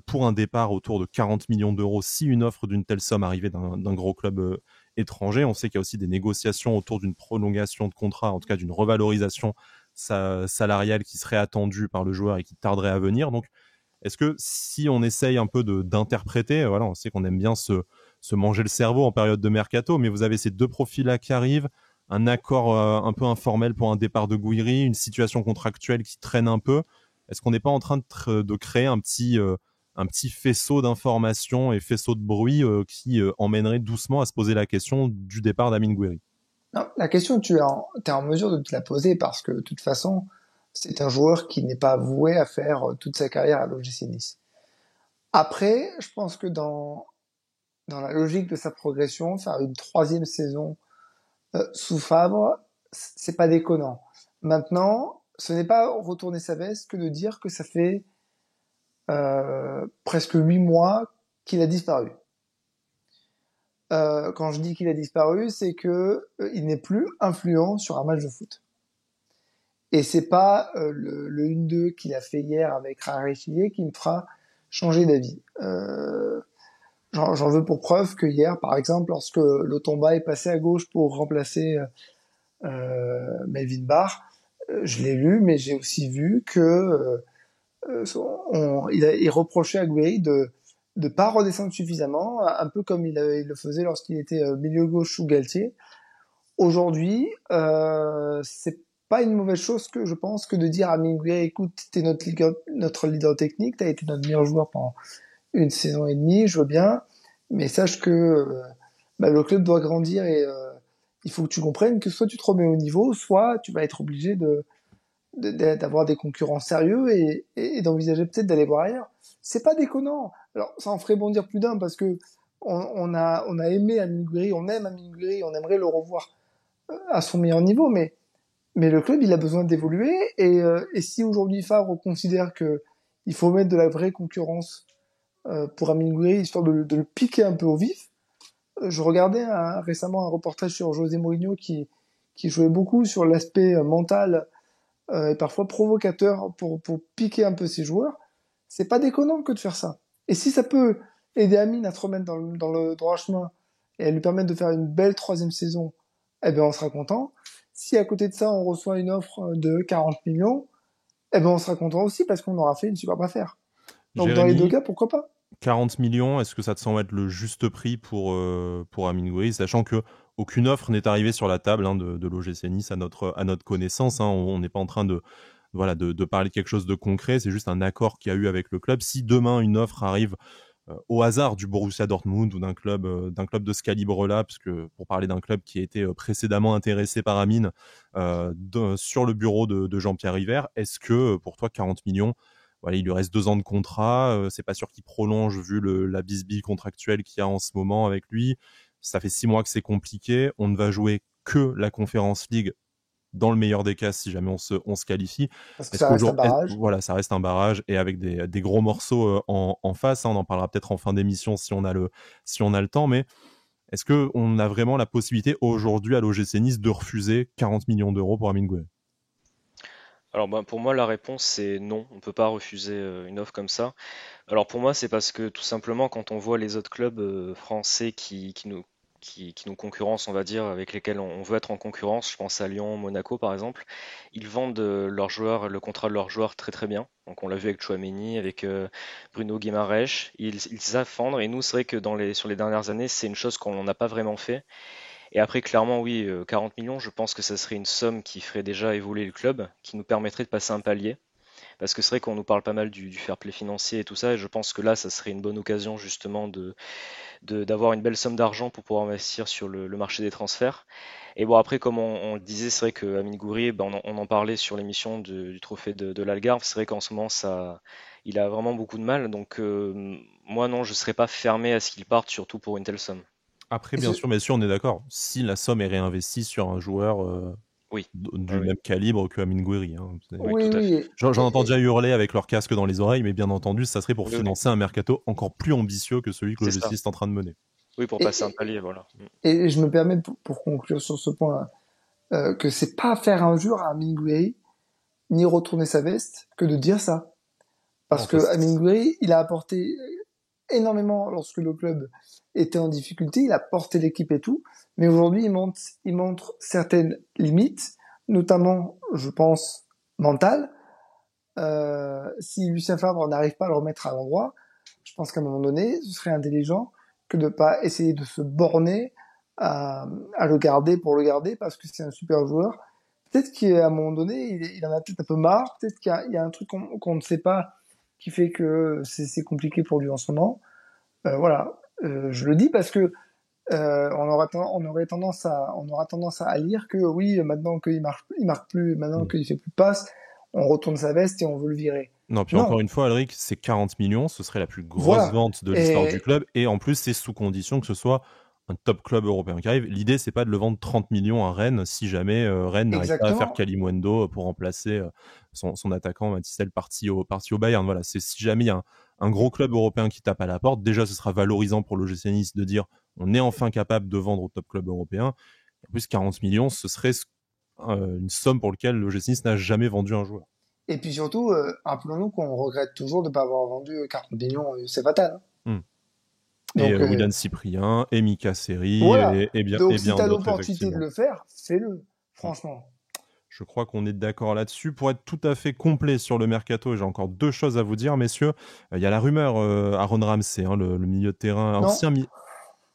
pour un départ autour de 40 millions d'euros si une offre d'une telle somme arrivait d'un gros club étranger. On sait qu'il y a aussi des négociations autour d'une prolongation de contrat, en tout cas d'une revalorisation salariale qui serait attendue par le joueur et qui tarderait à venir. Donc, est-ce que si on essaye un peu d'interpréter, voilà, on sait qu'on aime bien se manger le cerveau en période de mercato, mais vous avez ces deux profils-là qui arrivent, un accord un peu informel pour un départ de Gouiri, une situation contractuelle qui traîne un peu. Est-ce qu'on n'est pas en train de créer un petit faisceau d'informations et faisceau de bruit qui emmènerait doucement à se poser la question du départ d'Amine Gouiri? Non, la question, t'es en mesure de te la poser parce que de toute façon, c'est un joueur qui n'est pas voué à faire toute sa carrière à l'OGC Nice. Après, je pense que dans la logique de sa progression, faire une troisième saison sous Favre, c'est pas déconnant. Maintenant, ce n'est pas retourner sa veste que de dire que ça fait presque 8 mois qu'il a disparu. Quand je dis qu'il a disparu, c'est que il n'est plus influent sur un match de foot. Et c'est pas le 1-2 qu'il a fait hier avec Rarifié qui me fera changer d'avis. J'en veux pour preuve que hier, par exemple, lorsque Lotomba est passé à gauche pour remplacer Melvin Barr, je l'ai lu, mais j'ai aussi vu que il reprochait à Gueye de pas redescendre suffisamment, un peu comme il le faisait lorsqu'il était milieu gauche sous Galtier. Aujourd'hui, c'est pas une mauvaise chose que je pense que de dire à Minguet, écoute, t'es notre leader technique, t'as été notre meilleur joueur pendant une saison et demie, je veux bien, mais sache que le club doit grandir et il faut que tu comprennes que soit tu te remets au niveau, soit tu vas être obligé d'avoir des concurrents sérieux et d'envisager peut-être d'aller voir ailleurs. C'est pas déconnant. Alors, ça en ferait bondir plus d'un parce que on a aimé Amine Gouiri, on aime Amine Gouiri, on aimerait le revoir à son meilleur niveau, mais le club, il a besoin d'évoluer et si aujourd'hui Favre considère que il faut mettre de la vraie concurrence pour Amine Gouiri, histoire de le piquer un peu au vif, je regardais récemment un reportage sur José Mourinho qui jouait beaucoup sur l'aspect mental et parfois provocateur pour piquer un peu ses joueurs. C'est pas déconnant que de faire ça. Et si ça peut aider Amine à se remettre dans le droit chemin et à lui permettre de faire une belle 3e saison, eh ben on sera content. Si à côté de ça on reçoit une offre de 40 millions, eh ben on sera content aussi parce qu'on aura fait une superbe affaire. Donc Jérémy, dans les deux cas, pourquoi pas? 40 millions, est-ce que ça te semble être le juste prix pour Amine Gouiri, sachant que aucune offre n'est arrivée sur la table de l'OGC Nice à notre connaissance, hein, on n'est pas en train de parler de quelque chose de concret, c'est juste un accord qu'il y a eu avec le club. Si demain une offre arrive au hasard du Borussia Dortmund ou d'un club de ce calibre-là, parce que pour parler d'un club qui a été précédemment intéressé par Amine sur le bureau de Jean-Pierre River, est-ce que pour toi 40 millions, voilà, il lui reste 2 ans de contrat, c'est pas sûr qu'il prolonge vu la bisbille contractuelle qu'il y a en ce moment avec lui, ça fait 6 mois que c'est compliqué, on ne va jouer que la Conference League dans le meilleur des cas si jamais on se qualifie. Parce que ça reste un barrage. Voilà, ça reste un barrage et avec des gros morceaux en face, hein, on en parlera peut-être en fin d'émission si on a le temps, mais est-ce qu'on a vraiment la possibilité aujourd'hui à l'OGC Nice de refuser 40 millions d'euros pour Amine Gouiri? Alors pour moi la réponse c'est non, on peut pas refuser une offre comme ça. Alors pour moi c'est parce que tout simplement quand on voit les autres clubs français qui nous concurrencent, on va dire, avec lesquels on veut être en concurrence, je pense à Lyon, Monaco par exemple, ils vendent leurs joueurs, le contrat de leurs joueurs très très bien. Donc on l'a vu avec Chouameni, avec Bruno Guimaraes, ils savent vendre et nous c'est vrai que sur les dernières années c'est une chose qu'on n'a pas vraiment fait. Et après, clairement, oui, 40 millions, je pense que ça serait une somme qui ferait déjà évoluer le club, qui nous permettrait de passer un palier. Parce que c'est vrai qu'on nous parle pas mal du fair play financier et tout ça, et je pense que là, ça serait une bonne occasion justement d'avoir une belle somme d'argent pour pouvoir investir sur le marché des transferts. Et bon, après, comme on le disait, c'est vrai que Amine Gouiri, ben, on en parlait sur l'émission du trophée de l'Algarve, c'est vrai qu'en ce moment, il a vraiment beaucoup de mal, donc moi non, je ne serais pas fermé à ce qu'il parte, surtout pour une telle somme. Après, bien sûr, on est d'accord. Si la somme est réinvestie sur un joueur Oui. du même calibre que Amine Gouiri. Hein. Oui, oui. J'en entends déjà hurler avec leur casque dans les oreilles, mais bien entendu, ça serait pour Oui, financer un mercato encore plus ambitieux que celui que le G6 est en train de mener. Oui, pour passer un palier, voilà. Et je me permets, pour conclure sur ce point, que c'est pas faire injure à Amine Gouiri, ni retourner sa veste, que de dire ça. Parce que Amine Gouiri, il a apporté énormément lorsque le club était en difficulté, il a porté l'équipe et tout, mais aujourd'hui il montre certaines limites, notamment, je pense, mentales. Si Lucien Favre n'arrive pas à le remettre à l'endroit, je pense qu'à un moment donné, ce serait intelligent que de pas essayer de se borner à le garder pour le garder parce que c'est un super joueur. Peut-être qu'à un moment donné, il en a peut-être un peu marre, peut-être qu'il y a un truc qu'on ne sait pas qui fait que c'est compliqué pour lui en ce moment. Voilà, je le dis parce que on aura tendance à lire que oui, maintenant qu'il marque plus, maintenant qu'il fait plus de passes, on retourne sa veste et on veut le virer. Non, puis encore une fois, Alric, c'est 40 millions, ce serait la plus grosse vente de l'histoire du club, et en plus, c'est sous condition que ce soit un top club européen qui arrive. L'idée, c'est pas de le vendre 30 millions à Rennes si jamais Rennes n'arrive pas à faire Kalimundo pour remplacer son attaquant Mathysel parti au Bayern. Voilà, c'est si jamais il y a un gros club européen qui tape à la porte, déjà ce sera valorisant pour l'OGC Nice de dire on est enfin capable de vendre au top club européen. En plus, 40 millions, ce serait une somme pour laquelle l'OGC Nice n'a jamais vendu un joueur. Et puis surtout, rappelons-nous qu'on regrette toujours de ne pas avoir vendu Carpignon et Youssef Attal. Hmm. Donc, et Willian Cyprien, et Mika Seri, voilà. et bien, Donc et si bien tu as d'autres, l'opportunité de effectivement. le faire, fais-le, franchement. Je crois qu'on est d'accord là-dessus. Pour être tout à fait complet sur le mercato, j'ai encore 2 choses à vous dire, messieurs. Il y a la rumeur Aaron Ramsey, hein, le milieu de terrain, Non, ancien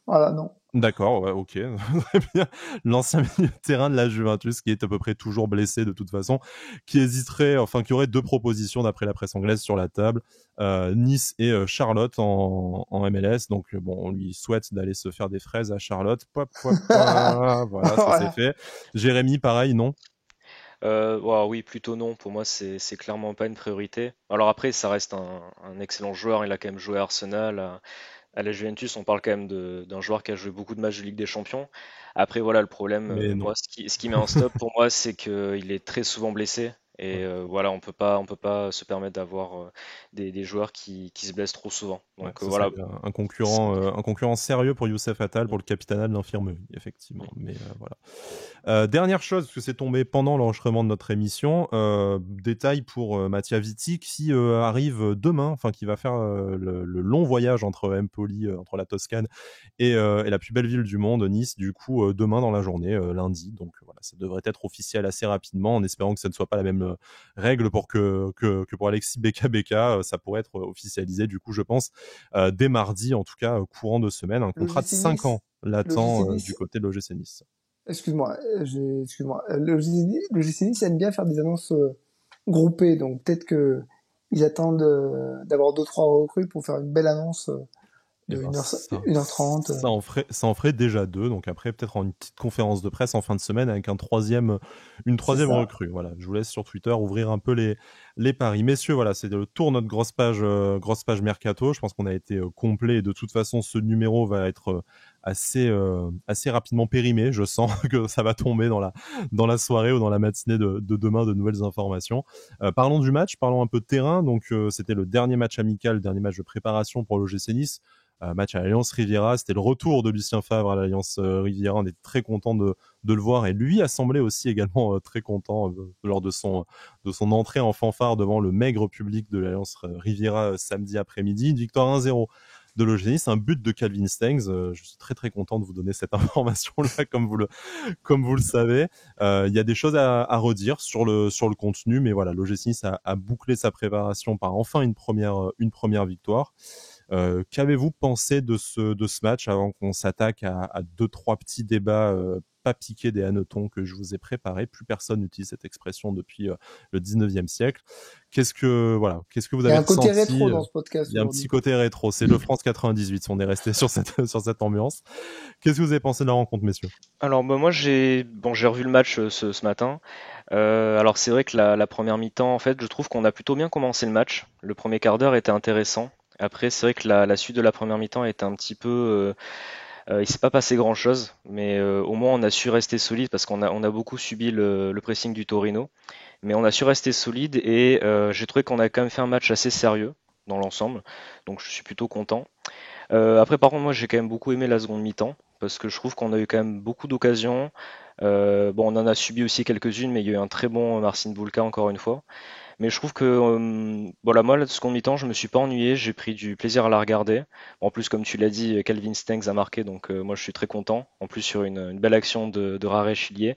voilà, non. D'accord, ouais, ok, très bien. L'ancien milieu de terrain de la Juventus, qui est à peu près toujours blessé de toute façon, qui hésiterait, enfin, qui aurait 2 propositions d'après la presse anglaise sur la table, Nice et Charlotte en MLS. Donc bon, on lui souhaite d'aller se faire des fraises à Charlotte. Voilà, ça c'est Voilà. fait. Jérémy, pareil, non? Oui, plutôt non. Pour moi, c'est clairement pas une priorité. Alors après, ça reste un excellent joueur. Il a quand même joué à Arsenal, à la Juventus. On parle quand même d'un joueur qui a joué beaucoup de matchs de Ligue des Champions. Après, voilà, le problème, Mais non. moi, ce qui met un stop pour moi, c'est qu'il est très souvent blessé. Et voilà, on peut pas se permettre d'avoir des joueurs qui se blessent trop souvent. Ouais, Donc ce serait voilà. un concurrent sérieux pour Youssef Attal, pour le capitanat de l'infirmerie, effectivement. Mais voilà. Dernière chose, parce que c'est tombé pendant l'enregistrement de notre émission, détail pour Mattia Vitti qui arrive demain, enfin qui va faire le long voyage entre Empoli, entre la Toscane et la plus belle ville du monde, Nice, du coup demain dans la journée, lundi. Donc voilà, ça devrait être officiel assez rapidement, en espérant que ça ne soit pas la même règle pour que pour Alexis Beka. Ça pourrait être officialisé, du coup, je pense, dès mardi, en tout cas courant de semaine. Un contrat de L'OGC 5 ans Nice, l'OGC l'attend du Nice, côté de l'OGC Nice. excuse-moi, excuse-moi. L'OGC Nice aime bien faire des annonces groupées, donc peut-être que ils attendent d'avoir 2-3 recrues pour faire une belle annonce Et de ben 1h, ça, 1h30. ça en ferait déjà 2. Donc après, peut-être en une petite conférence de presse en fin de semaine avec une C'est troisième ça. recrue. Voilà, je vous laisse sur Twitter ouvrir un peu les paris. Messieurs, voilà, c'est le tour de notre grosse page mercato. Je pense qu'on a été complet. Et de toute façon, ce numéro va être assez rapidement périmé. Je sens que ça va tomber dans la soirée ou dans la matinée de demain de nouvelles informations. Parlons du match, parlons un peu de terrain. Donc c'était le dernier match amical, le dernier match de préparation pour l'OGC Nice. Match à l'Alliance Riviera, c'était le retour de Lucien Favre à l'Alliance Riviera, on est très content de le voir, et lui a semblé aussi également très content lors de son entrée en fanfare devant le maigre public de l'Alliance Riviera samedi après-midi. Une victoire 1-0 de l'OGC Nice, un but de Calvin Stengs. Je suis très très content de vous donner cette information là, comme vous le savez. Il y a des choses à redire sur le contenu, mais voilà, l'OGC Nice a bouclé sa préparation par enfin une première victoire. Qu'avez-vous pensé de ce match avant qu'on s'attaque à 2-3 petits débats pas piqués des hannetons que je vous ai préparés? Plus personne n'utilise cette expression depuis le 19e siècle. Qu'est-ce que vous Il y a avez un côté ressenti? rétro dans ce podcast Il y a un petit aujourd'hui. côté rétro, c'est le France 98, on est resté sur cette ambiance. Qu'est-ce que vous avez pensé de la rencontre, messieurs? Alors bah, moi j'ai revu le match ce matin. Alors c'est vrai que la première mi-temps, en fait, je trouve qu'on a plutôt bien commencé le match. Le premier quart d'heure était intéressant. Après, c'est vrai que la suite de la première mi-temps était un petit peu, il s'est pas passé grand-chose, mais au moins on a su rester solide parce qu'on a beaucoup subi le pressing du Torino, mais on a su rester solide et j'ai trouvé qu'on a quand même fait un match assez sérieux dans l'ensemble, donc je suis plutôt content. Après, par contre, moi, j'ai quand même beaucoup aimé la seconde mi-temps parce que je trouve qu'on a eu quand même beaucoup d'occasions. Bon, on en a subi aussi quelques-unes, mais il y a eu un très bon Marcin Bulka encore une fois. Mais je trouve que, voilà, moi, la seconde mi-temps, je me suis pas ennuyé, j'ai pris du plaisir à la regarder. En plus, comme tu l'as dit, Calvin Stengs a marqué, donc moi, je suis très content. En plus, sur une belle action de Rare Chilier.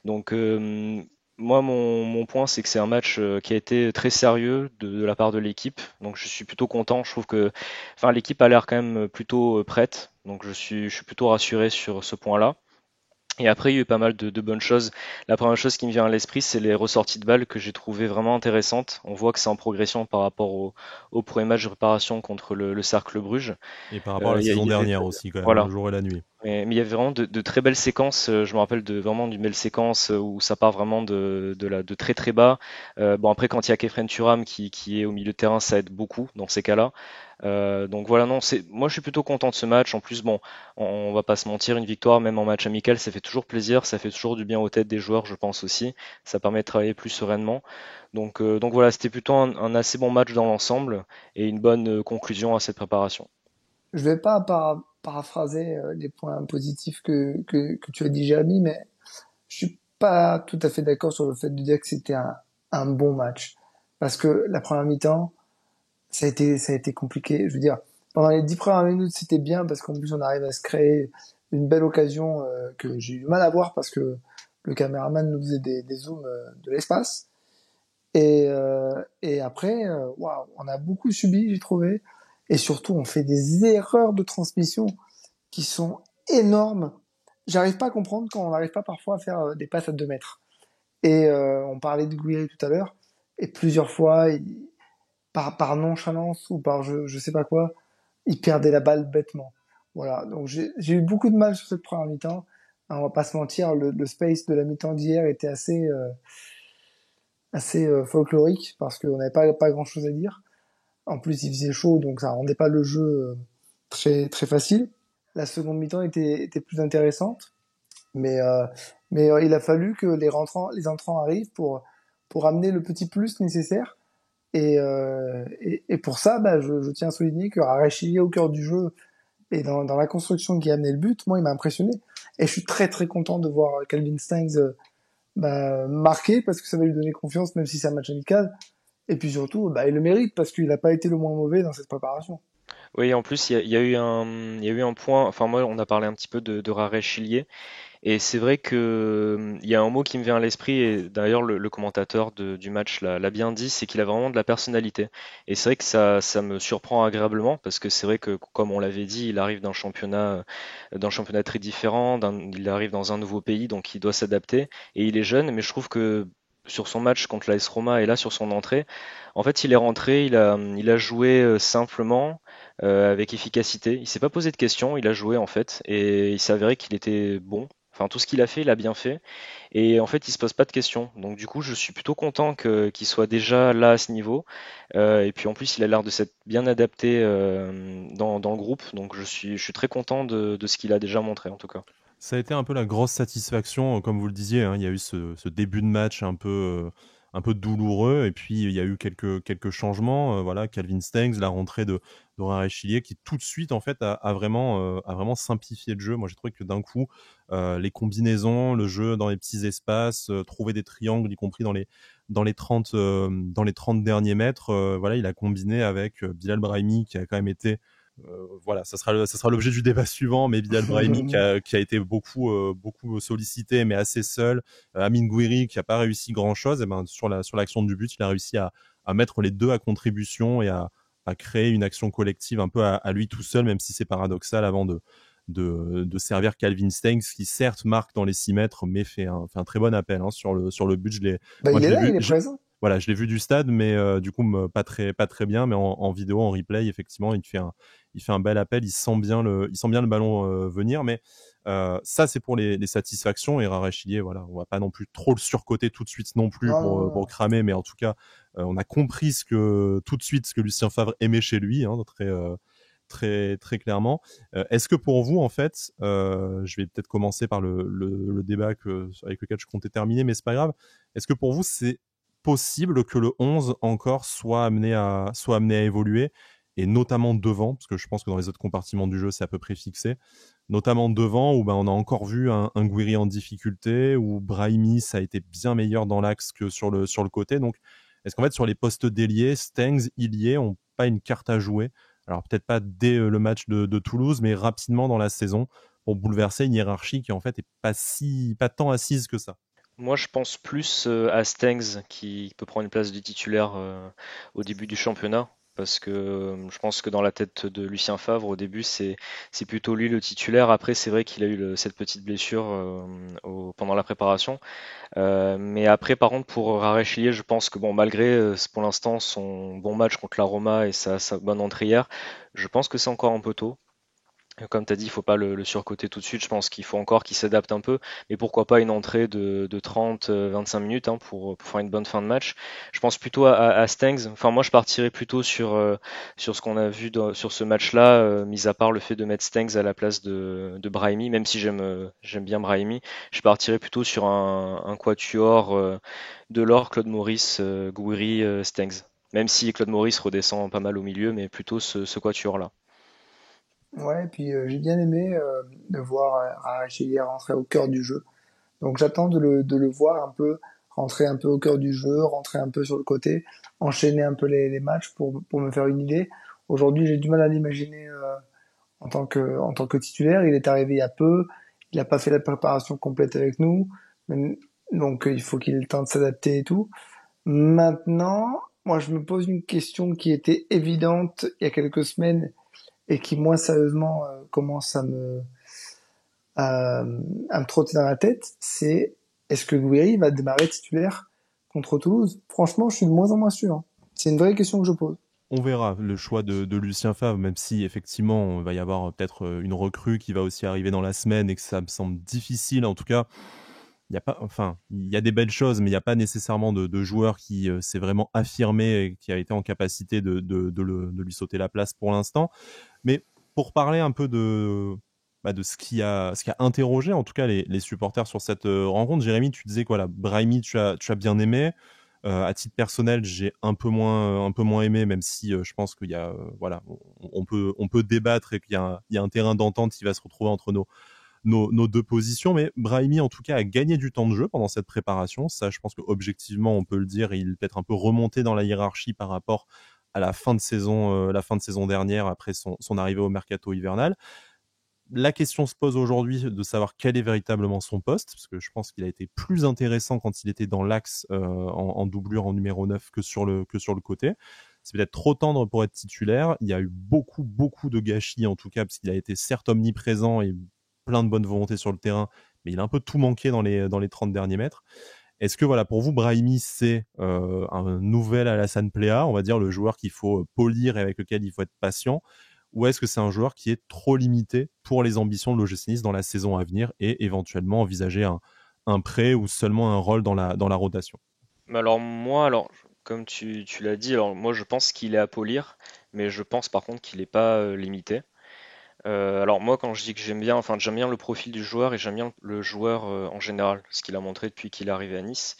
Donc, moi, mon point, c'est que c'est un match qui a été très sérieux de la part de l'équipe. Donc, je suis plutôt content. Je trouve que, enfin, l'équipe a l'air quand même plutôt prête. Donc, je suis plutôt rassuré sur ce point-là. Et après, il y a eu pas mal de bonnes choses. La première chose qui me vient à l'esprit, c'est les ressorties de balles que j'ai trouvées vraiment intéressantes. On voit que c'est en progression par rapport au premier match de préparation contre le Cercle Bruges. Et par rapport à la saison Il y avait, dernière aussi, quand même, voilà, le jour et la nuit. mais il y avait vraiment de très belles séquences. Je me rappelle vraiment d'une belle séquence où ça part vraiment de très très bas. Bon après quand il y a Kefren Turam qui est au milieu de terrain, ça aide beaucoup dans ces cas-là. Donc voilà, non, moi je suis plutôt content de ce match. En plus, bon, on va pas se mentir, une victoire même en match amical, ça fait toujours plaisir, ça fait toujours du bien aux têtes des joueurs, je pense aussi. Ça permet de travailler plus sereinement. Donc voilà, c'était plutôt un assez bon match dans l'ensemble et une bonne conclusion à cette préparation. Je vais pas paraphraser les points positifs que tu as dit, Jérémy, mais je suis pas tout à fait d'accord sur le fait de dire que c'était un bon match. Parce que la première mi-temps, ça a été compliqué. Je veux dire, pendant les 10 premières minutes, c'était bien parce qu'en plus, on arrive à se créer une belle occasion que j'ai eu du mal à voir parce que le caméraman nous faisait des zooms de l'espace. Et après, waouh, on a beaucoup subi, j'ai trouvé. Et surtout, on fait des erreurs de transmission qui sont énormes. J'arrive pas à comprendre quand on n'arrive pas parfois à faire des passes à 2 mètres. Et on parlait de Guiri tout à l'heure. Et plusieurs fois, par nonchalance ou par je sais pas quoi, il perdait la balle bêtement. Voilà, donc j'ai eu beaucoup de mal sur cette première mi-temps. On va pas se mentir, le space de la mi-temps d'hier était assez folklorique parce qu'on n'avait pas grand-chose à dire. En plus, il faisait chaud, donc ça rendait pas le jeu très très facile. La seconde mi-temps était plus intéressante, mais il a fallu que les entrants arrivent pour amener le petit plus nécessaire. Et pour ça, bah, je tiens à souligner que Rachili au cœur du jeu et dans la construction qui a amené le but, moi, il m'a impressionné. Et je suis très très content de voir Calvin Stengs bah, marquer parce que ça va lui donner confiance, même si c'est un match amical. Et puis surtout, bah, il le mérite parce qu'il n'a pas été le moins mauvais dans cette préparation. Oui, en plus, il y a eu un point, enfin moi, on a parlé un petit peu de Raré Chilier, et c'est vrai que il y a un mot qui me vient à l'esprit, et d'ailleurs le commentateur du match l'a bien dit, c'est qu'il a vraiment de la personnalité. Et c'est vrai que ça me surprend agréablement, parce que c'est vrai que, comme on l'avait dit, il arrive d'un championnat très différent, il arrive dans un nouveau pays, donc il doit s'adapter, et il est jeune, mais je trouve que sur son match contre l'AS Roma et là sur son entrée, en fait, il est rentré, il a joué simplement, avec efficacité. Il s'est pas posé de questions, il a joué en fait, et il s'est avéré qu'il était bon. Enfin, tout ce qu'il a fait, il a bien fait. Et en fait, il se pose pas de questions. Donc, du coup, je suis plutôt content qu'il soit déjà là à ce niveau. Et puis, en plus, il a l'air de s'être bien adapté dans le groupe. Donc, je suis très content de ce qu'il a déjà montré, en tout cas. Ça a été un peu la grosse satisfaction, comme vous le disiez, hein, il y a eu ce début de match un peu douloureux, et puis il y a eu quelques changements. Voilà, Calvin Stengs, la rentrée de Rare Chilier, qui tout de suite en fait a vraiment simplifié le jeu. Moi, j'ai trouvé que d'un coup, les combinaisons, le jeu dans les petits espaces, trouver des triangles, y compris dans les 30 derniers mètres, voilà, il a combiné avec Bilal Brahimi, qui a quand même été voilà, ça sera l'objet du débat suivant, mais Bilal Brahimi qui a été beaucoup sollicité, mais assez seul. Amine Gouiri qui a pas réussi grand chose. Et ben sur l'action du but, il a réussi à mettre les deux à contribution et à créer une action collective un peu à lui tout seul, même si c'est paradoxal, avant de servir Calvin Stengs, qui certes marque dans les 6 mètres, mais fait un très bon appel, hein, sur le but. Bah, Moi il je est l'ai là, vu. il est présent. Voilà, je l'ai vu du stade, mais du coup pas très bien, mais en vidéo, en replay, effectivement, il fait un bel appel, il sent bien le ballon venir, mais ça c'est pour les satisfactions. Et Rarachilier, voilà, on va pas non plus trop le surcoter tout de suite non plus Non, non, pour non. cramer, mais en tout cas, on a compris tout de suite ce que Lucien Favre aimait chez lui, hein, très clairement. Est-ce que pour vous, en fait, je vais peut-être commencer par le débat avec lequel je comptais terminer, mais c'est pas grave. Est-ce que pour vous, c'est possible que le 11 encore soit amené à évoluer, et notamment devant, parce que je pense que dans les autres compartiments du jeu, c'est à peu près fixé, notamment devant, où ben, on a encore vu un Gouiri en difficulté, où Brahimi, ça a été bien meilleur dans l'axe que sur le côté. Donc, est-ce qu'en fait, sur les postes d'ailier, Stengs, Ilié ont pas une carte à jouer? Alors, peut-être pas dès le match de Toulouse, mais rapidement dans la saison, pour bouleverser une hiérarchie qui, en fait, est pas tant assise que ça. Moi, je pense plus à Stengs qui peut prendre une place de titulaire au début du championnat. Parce que je pense que dans la tête de Lucien Favre, au début, c'est plutôt lui le titulaire. Après, c'est vrai qu'il a eu cette petite blessure pendant la préparation. Mais après, par contre, pour Rarechilier, je pense que bon, malgré pour l'instant son bon match contre la Roma et sa bonne entrée hier, je pense que c'est encore un peu tôt. Comme tu as dit, il faut pas le surcoter tout de suite. Je pense qu'il faut encore qu'il s'adapte un peu. Mais pourquoi pas une entrée de 30, 25 minutes, hein, pour faire une bonne fin de match. Je pense plutôt à Stengs. Enfin, moi, je partirais plutôt sur ce qu'on a vu sur ce match-là, mis à part le fait de mettre Stengs à la place de Brahimi, même si j'aime bien Brahimi. Je partirais plutôt sur un quatuor Delors, Claude Maurice, Gouiri, Stengs. Même si Claude Maurice redescend pas mal au milieu, mais plutôt ce quatuor-là. Ouais, et puis j'ai bien aimé de voir Rachidi rentrer au cœur du jeu. Donc j'attends de le voir un peu rentrer un peu au cœur du jeu, rentrer un peu sur le côté, enchaîner un peu les matchs pour me faire une idée. Aujourd'hui, j'ai du mal à l'imaginer en tant que titulaire. Il est arrivé il y a peu, il n'a pas fait la préparation complète avec nous, donc il faut qu'il ait le temps de s'adapter et tout. Maintenant, moi je me pose une question qui était évidente il y a quelques semaines et qui moi sérieusement commence à, à me trotter dans la tête, c'est est-ce que Gouiri va démarrer titulaire contre Toulouse? Franchement, je suis de moins en moins sûr, hein. C'est une vraie question que je pose. On verra le choix de Lucien Favre, même si effectivement il va y avoir peut-être une recrue qui va aussi arriver dans la semaine et que ça me semble difficile. En tout cas, il y a pas, enfin, il y a des belles choses, mais il n'y a pas nécessairement de joueur qui s'est vraiment affirmé et qui a été en capacité de lui sauter la place pour l'instant. Mais pour parler un peu de ce qui a interrogé en tout cas les supporters sur cette rencontre, Jérémy, tu disais que voilà, Brahimi, tu as bien aimé. À titre personnel, j'ai un peu moins aimé, même si je pense qu'il y a, voilà, on peut débattre et il y a un terrain d'entente qui va se retrouver entre nos deux positions. Mais Brahimi, en tout cas, a gagné du temps de jeu pendant cette préparation. Ça, je pense qu'objectivement, on peut le dire, il est peut-être un peu remonté dans la hiérarchie par rapport à la fin de saison dernière après son arrivée au mercato hivernal. La question se pose aujourd'hui de savoir quel est véritablement son poste, parce que je pense qu'il a été plus intéressant quand il était dans l'axe en doublure en numéro 9 que sur le côté. C'est peut-être trop tendre pour être titulaire. Il y a eu beaucoup de gâchis en tout cas, parce qu'il a été certes omniprésent et plein de bonne volonté sur le terrain, mais il a un peu tout manqué dans les 30 derniers mètres. Est-ce que voilà, pour vous, Brahimi, c'est un nouvel Alassane Plea, on va dire le joueur qu'il faut polir et avec lequel il faut être patient, ou est-ce que c'est un joueur qui est trop limité pour les ambitions de l'OGC Nice dans la saison à venir et éventuellement envisager un prêt ou seulement un rôle dans la rotation? Mais alors moi, comme tu l'as dit, alors moi je pense qu'il est à polir, mais je pense par contre qu'il n'est pas limité. Alors moi quand je dis que j'aime bien le profil du joueur et j'aime bien le joueur en général, ce qu'il a montré depuis qu'il est arrivé à Nice.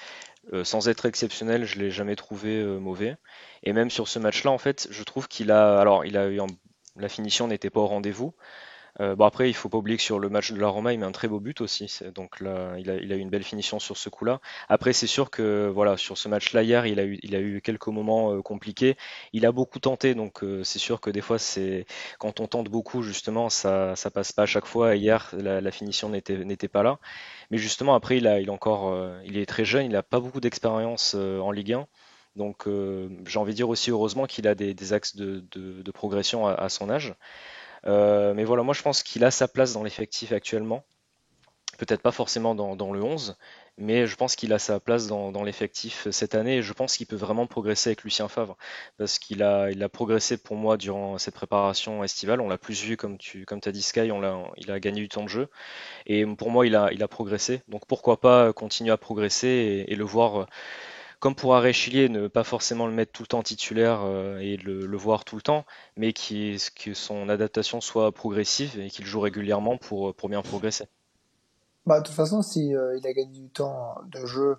Sans être exceptionnel, je l'ai jamais trouvé mauvais. Et même sur ce match-là, en fait, je trouve il a eu la finition n'était pas au rendez-vous. Bon après, il faut pas oublier que sur le match de la Roma, il met un très beau but aussi. Donc là, il a eu une belle finition sur ce coup-là. Après, c'est sûr que voilà, sur ce match-là hier, il a eu quelques moments compliqués. Il a beaucoup tenté, donc c'est sûr que des fois, c'est quand on tente beaucoup, justement, ça passe pas à chaque fois. Et hier, la finition n'était pas là. Mais justement, après, il est très jeune, il a pas beaucoup d'expérience en Ligue 1. Donc, j'ai envie de dire aussi heureusement qu'il a des axes de progression à son âge. Mais voilà, moi je pense qu'il a sa place dans l'effectif actuellement. Peut-être pas forcément dans le 11, mais je pense qu'il a sa place dans l'effectif cette année et je pense qu'il peut vraiment progresser avec Lucien Favre parce il a progressé pour moi durant cette préparation estivale. On l'a plus vu comme t'as dit Sky, il a gagné du temps de jeu et pour moi il a progressé. Donc pourquoi pas continuer à progresser et le voir comme pour Chilier, ne pas forcément le mettre tout le temps titulaire et le voir tout le temps, mais que son adaptation soit progressive et qu'il joue régulièrement pour bien progresser. Bah, de toute façon, si il a gagné du temps de jeu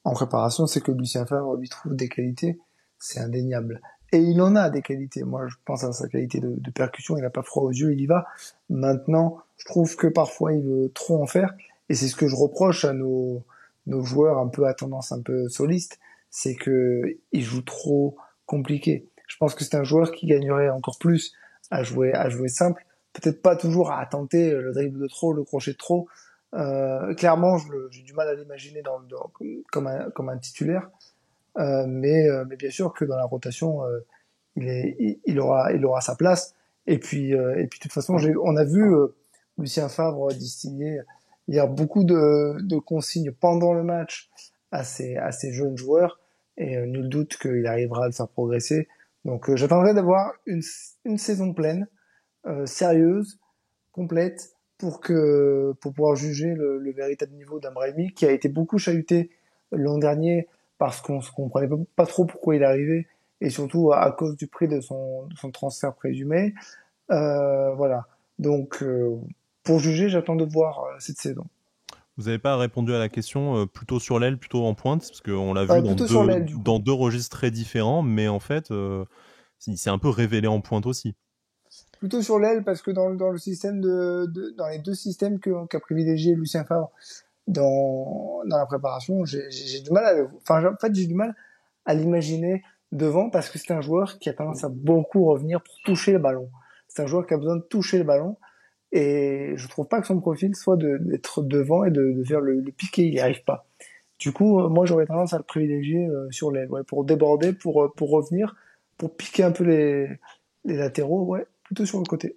en préparation, c'est que Lucien Favre lui trouve des qualités, c'est indéniable. Et il en a des qualités. Moi, je pense à sa qualité de percussion. Il n'a pas froid aux yeux, il y va. Maintenant, je trouve que parfois il veut trop en faire, et c'est ce que je reproche à nos joueurs un peu à tendance un peu soliste, c'est que ils jouent trop compliqué. Je pense que c'est un joueur qui gagnerait encore plus à jouer simple. Peut-être pas toujours à tenter le dribble de trop, le crochet de trop. Clairement, j'ai du mal à l'imaginer comme un titulaire. Mais bien sûr que dans la rotation, il aura sa place. Et puis de toute façon, on a vu Lucien Favre distiller hier beaucoup de consignes pendant le match à ces jeunes joueurs. Et nul doute qu'il arrivera à le faire progresser. Donc j'attendrai d'avoir une saison pleine, sérieuse, complète, pour pouvoir juger le véritable niveau d'un Brahimi qui a été beaucoup chahuté l'an dernier parce qu'on se comprenait pas trop pourquoi il arrivait et surtout à cause du prix de son transfert présumé. Voilà. Donc pour juger, j'attends de voir cette saison. Vous n'avez pas répondu à la question plutôt sur l'aile, plutôt en pointe, parce qu'on l'a vu Plutôt sur l'aile du dans coup. deux registres très différents, mais en fait, il s'est un peu révélé en pointe aussi. Plutôt sur l'aile parce que dans le système dans les deux systèmes qu'a privilégié Lucien Favre, dans la préparation, j'ai du mal en fait, j'ai du mal à l'imaginer devant parce que c'est un joueur qui a tendance à beaucoup revenir pour toucher le ballon. C'est un joueur qui a besoin de toucher le ballon et je trouve pas que son profil soit d'être devant et de faire le piqué, il n'y arrive pas. Du coup, moi j'aurais tendance à le privilégier sur l'aile, ouais, pour déborder, pour revenir, pour piquer un peu les latéraux, ouais, plutôt sur le côté.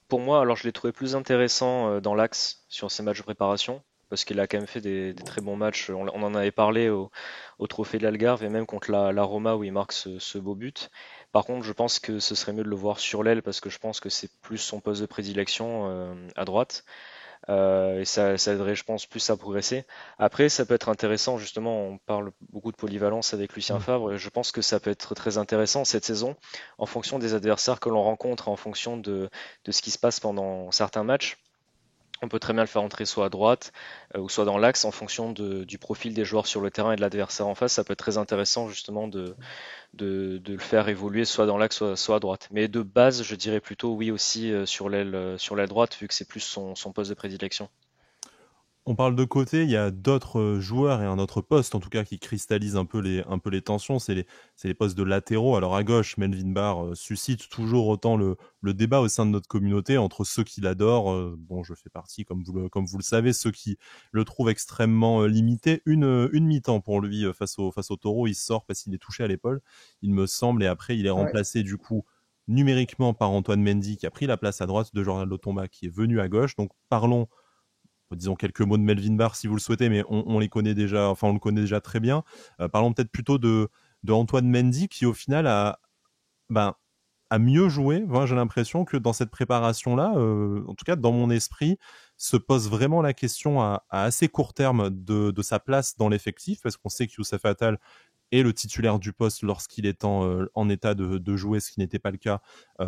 Pour moi, alors je l'ai trouvé plus intéressant dans l'axe sur ces matchs de préparation, parce qu'il a quand même fait des très bons matchs. On en avait parlé au Trophée de l'Algarve et même contre la Roma où il marque ce beau but. Par contre, je pense que ce serait mieux de le voir sur l'aile parce que je pense que c'est plus son poste de prédilection à droite. Et ça aiderait, je pense, plus à progresser. Après, ça peut être intéressant, justement, on parle beaucoup de polyvalence avec Lucien Mm. Favre, et je pense que ça peut être très intéressant cette saison, en fonction des adversaires que l'on rencontre, en fonction de ce qui se passe pendant certains matchs. On peut très bien le faire entrer soit à droite ou soit dans l'axe en fonction du profil des joueurs sur le terrain et de l'adversaire en face. Ça peut être très intéressant justement de le faire évoluer soit dans l'axe soit à droite. Mais de base, je dirais plutôt oui aussi sur l'aile droite vu que c'est plus son poste de prédilection. On parle de côté, il y a d'autres joueurs et un autre poste en tout cas qui cristallise un peu les tensions, c'est les postes de latéraux. Alors à gauche, Melvin Barr suscite toujours autant le débat au sein de notre communauté entre ceux qui l'adorent, dont je fais partie comme vous le savez, ceux qui le trouvent extrêmement limité. Une mi-temps pour lui face au Taureau, il sort parce qu'il est touché à l'épaule, il me semble, et après il est Ouais. remplacé du coup numériquement par Antoine Mendy qui a pris la place à droite de Jordan Lotomba qui est venu à gauche. Donc parlons disons quelques mots de Melvin Barr si vous le souhaitez, mais on les connaît déjà, enfin on le connaît déjà très bien. Parlons peut-être plutôt de Antoine Mendy qui au final ben, a mieux joué. Enfin, j'ai l'impression que dans cette préparation-là, en tout cas dans mon esprit, se pose vraiment la question à assez court terme de sa place dans l'effectif, parce qu'on sait que Youssef Attal est le titulaire du poste lorsqu'il est en état de jouer, ce qui n'était pas le cas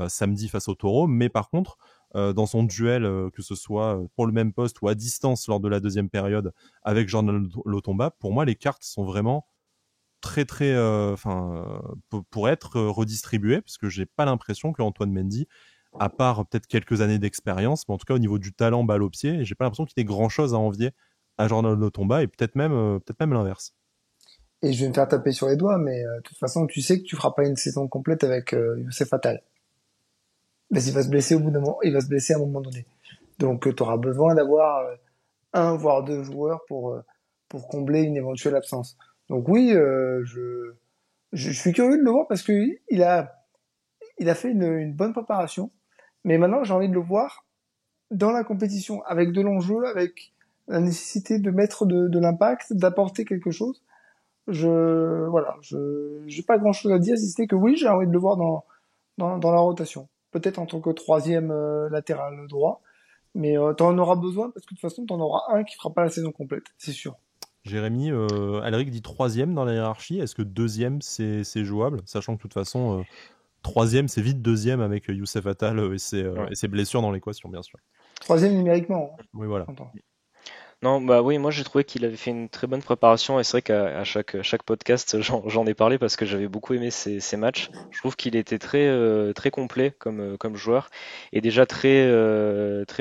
samedi face au Taureau. Mais par contre, dans son duel, que ce soit pour le même poste ou à distance lors de la deuxième période avec Jordan Lotomba, pour moi, les cartes sont vraiment très très pour être redistribuées, parce que j'ai pas l'impression que Antoine Mendy, à part peut-être quelques années d'expérience, mais en tout cas au niveau du talent balle au pied, j'ai pas l'impression qu'il ait grand chose à envier à Jordan Lotomba, et peut-être même l'inverse. Et je vais me faire taper sur les doigts, mais de toute façon, tu sais que tu feras pas une saison complète avec Youssef Attal. Parce qu'il va se blesser au bout d'un moment, il va se blesser à un moment donné. Donc, tu auras besoin d'avoir un voire deux joueurs pour combler une éventuelle absence. Donc oui, je suis curieux de le voir parce que il a fait une bonne préparation, mais maintenant j'ai envie de le voir dans la compétition avec de l'enjeu, avec la nécessité de mettre de l'impact, d'apporter quelque chose. Voilà, j'ai pas grand chose à dire si ce n'est que oui, j'ai envie de le voir dans la rotation. Peut-être en tant que troisième latéral droit, mais t'en auras besoin parce que de toute façon t'en auras un qui fera pas la saison complète, c'est sûr. Jérémy, Alric dit troisième dans la hiérarchie. Est-ce que deuxième, c'est jouable? Sachant que de toute façon, troisième, c'est vite deuxième avec Youssef Attal Ouais. et ses blessures dans l'équation, bien sûr. Troisième numériquement, hein, Oui, voilà. j'entends. Non, bah oui, moi j'ai trouvé qu'il avait fait une très bonne préparation et c'est vrai qu'à chaque podcast j'en ai parlé parce que j'avais beaucoup aimé ses matchs. Je trouve qu'il était très complet comme joueur et déjà très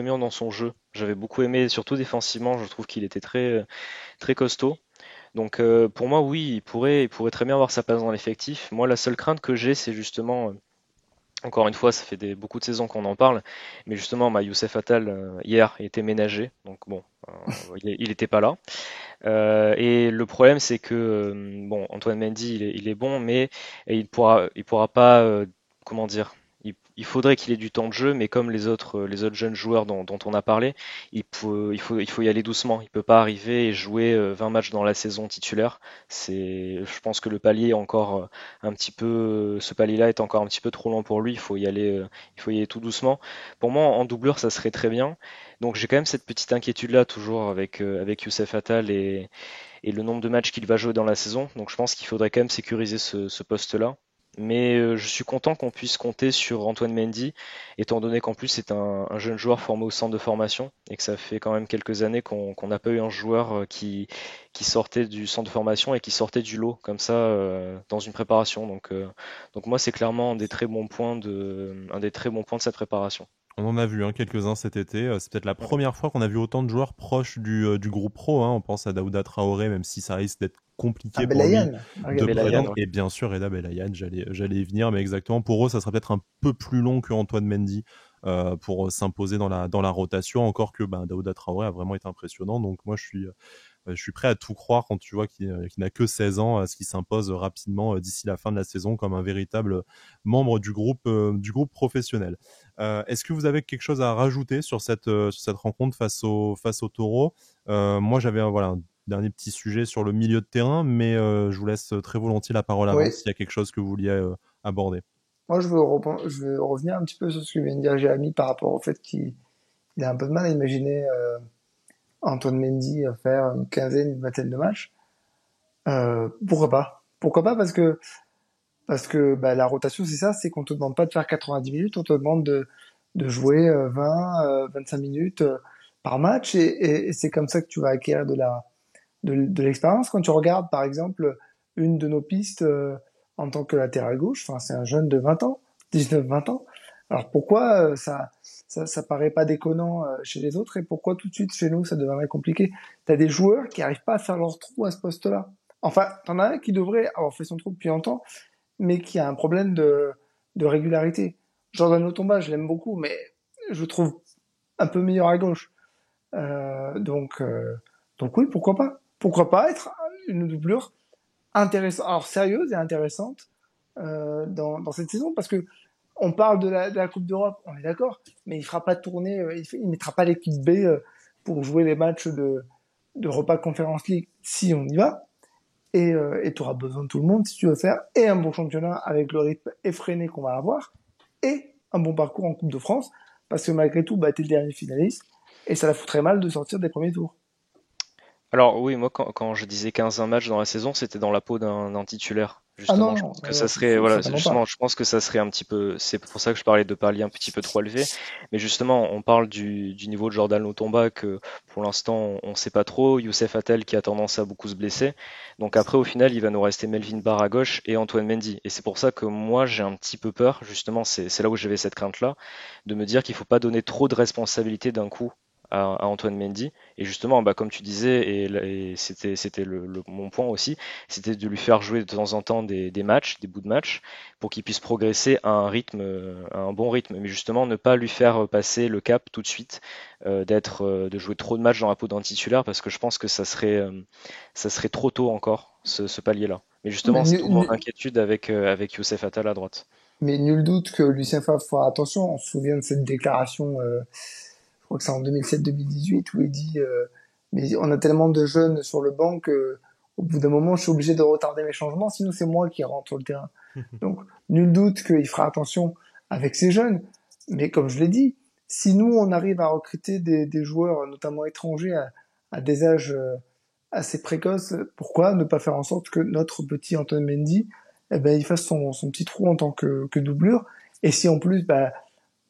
mûr dans son jeu. J'avais beaucoup aimé, surtout défensivement, je trouve qu'il était très costaud. Donc pour moi, oui, il pourrait très bien avoir sa place dans l'effectif. Moi, la seule crainte que j'ai, c'est justement encore une fois, ça fait beaucoup de saisons qu'on en parle, mais justement, Youssef Attal, hier, il était ménagé, donc bon, il était pas là. Et le problème, c'est que, bon, Antoine Mendy, il est bon, mais il pourra pas, comment dire, il faudrait qu'il ait du temps de jeu, mais comme les autres jeunes joueurs dont on a parlé, il faut y aller doucement. Il peut pas arriver et jouer 20 matchs dans la saison titulaire. Je pense que le palier est encore ce palier-là est encore un petit peu trop long pour lui. Il faut y aller tout doucement. Pour moi, en doublure, ça serait très bien. Donc j'ai quand même cette petite inquiétude-là toujours avec Youssef Attal et le nombre de matchs qu'il va jouer dans la saison. Donc je pense qu'il faudrait quand même sécuriser ce poste-là. Mais je suis content qu'on puisse compter sur Antoine Mendy, étant donné qu'en plus c'est un jeune joueur formé au centre de formation et que ça fait quand même quelques années qu'on n'a pas eu un joueur qui sortait du centre de formation et qui sortait du lot comme ça dans une préparation. Donc moi c'est clairement un des très bons points de cette préparation. On en a vu quelques-uns cet été. C'est peut-être la première fois qu'on a vu autant de joueurs proches du groupe pro. On pense à Daouda Traoré, même si ça risque d'être Ah, compliqué pour lui Belayan, de regarde Belayan, Belayan. prétendre. ouais. Et bien sûr, Reda Belayan, j'allais y venir, mais exactement. Pour eux, ça sera peut-être un peu plus long que Antoine Mendy pour s'imposer dans la rotation. Encore que Daouda Traoré a vraiment été impressionnant. Donc moi, je suis prêt à tout croire quand tu vois qu'il n'a que 16 ans, à ce qu'il s'impose rapidement d'ici la fin de la saison comme un véritable membre du groupe professionnel. Est-ce que vous avez quelque chose à rajouter sur cette rencontre face au Taureau? Moi, j'avais un dernier petit sujet sur le milieu de terrain, mais je vous laisse très volontiers la parole avant Oui, s'il y a quelque chose que vous vouliez aborder. moi je veux revenir un petit peu sur ce que vient de dire Jérémy par rapport au fait qu'il a un peu de mal à imaginer Antoine Mendy faire une quinzaine, une vingtaine de matchs. Pourquoi pas? Pourquoi pas? Parce que bah, la rotation, c'est ça, c'est qu'on te demande pas de faire 90 minutes, on te demande de jouer 20, 25 minutes par match, et c'est comme ça que tu vas acquérir de l'expérience. Quand tu regardes, par exemple, une de nos pistes en tant que latéral gauche, enfin, c'est un jeune de 20 ans, 19-20 ans. Alors pourquoi ça paraît pas déconnant chez les autres, et pourquoi tout de suite chez nous ça deviendrait compliqué? T'as des joueurs qui arrivent pas à faire leur trou à ce poste-là. Enfin, t'en as un qui devrait avoir fait son trou depuis longtemps, mais qui a un problème de régularité. Jordan Otomba, je l'aime beaucoup, mais je le trouve un peu meilleur à gauche. Euh, donc, euh, donc oui, pourquoi pas? Pourquoi pas être une doublure intéressante, alors sérieuse et intéressante dans cette saison, parce que on parle de la Coupe d'Europe, on est d'accord, mais il fera pas tourner, il mettra pas l'équipe B pour jouer les matchs de Europa Conference League si on y va. Et tu auras besoin de tout le monde si tu veux faire et un bon championnat avec le rythme effréné qu'on va avoir et un bon parcours en Coupe de France, parce que malgré tout, t'es le dernier finaliste et ça la foutrait mal de sortir des premiers tours. Alors oui, moi quand je disais 15-20 matchs dans la saison, c'était dans la peau d'un titulaire. Ah Justement, non, je non, pense que non, ça non, serait, voilà, certainement justement, pas. je pense que ça serait un petit peu, c'est pour ça que je parlais de palier un petit peu trop élevé. Mais justement, on parle du niveau de Jordan Lotomba que pour l'instant on sait pas trop. Youssef Attal qui a tendance à beaucoup se blesser. Donc après, au final, il va nous rester Melvin Barr à gauche et Antoine Mendy. Et c'est pour ça que moi j'ai un petit peu peur. Justement, c'est là où j'avais cette crainte-là, de me dire qu'il faut pas donner trop de responsabilités d'un coup à Antoine Mendy. Et justement, comme tu disais, et c'était mon point aussi, c'était de lui faire jouer de temps en temps des matchs, des bouts de match, pour qu'il puisse progresser à un rythme, à un bon rythme. Mais justement, ne pas lui faire passer le cap tout de suite, de jouer trop de matchs dans la peau d'un titulaire, parce que je pense que ça serait trop tôt encore, ce palier-là. Mais Mais justement, c'est nul, tout mon inquiétude avec Youssef Attal à droite. mais nul doute que Lucien Favre fera attention. On se souvient de cette déclaration, je crois que c'est en 2007-2018, où il dit mais on a tellement de jeunes sur le banc que au bout d'un moment, je suis obligé de retarder mes changements, sinon c'est moi qui rentre sur le terrain. Donc, nul doute qu'il fera attention avec ces jeunes. Mais comme je l'ai dit, si nous, on arrive à recruter des joueurs, notamment étrangers, à des âges assez précoces, pourquoi ne pas faire en sorte que notre petit Antoine Mendy, il fasse son petit trou en tant que doublure. Et si en plus,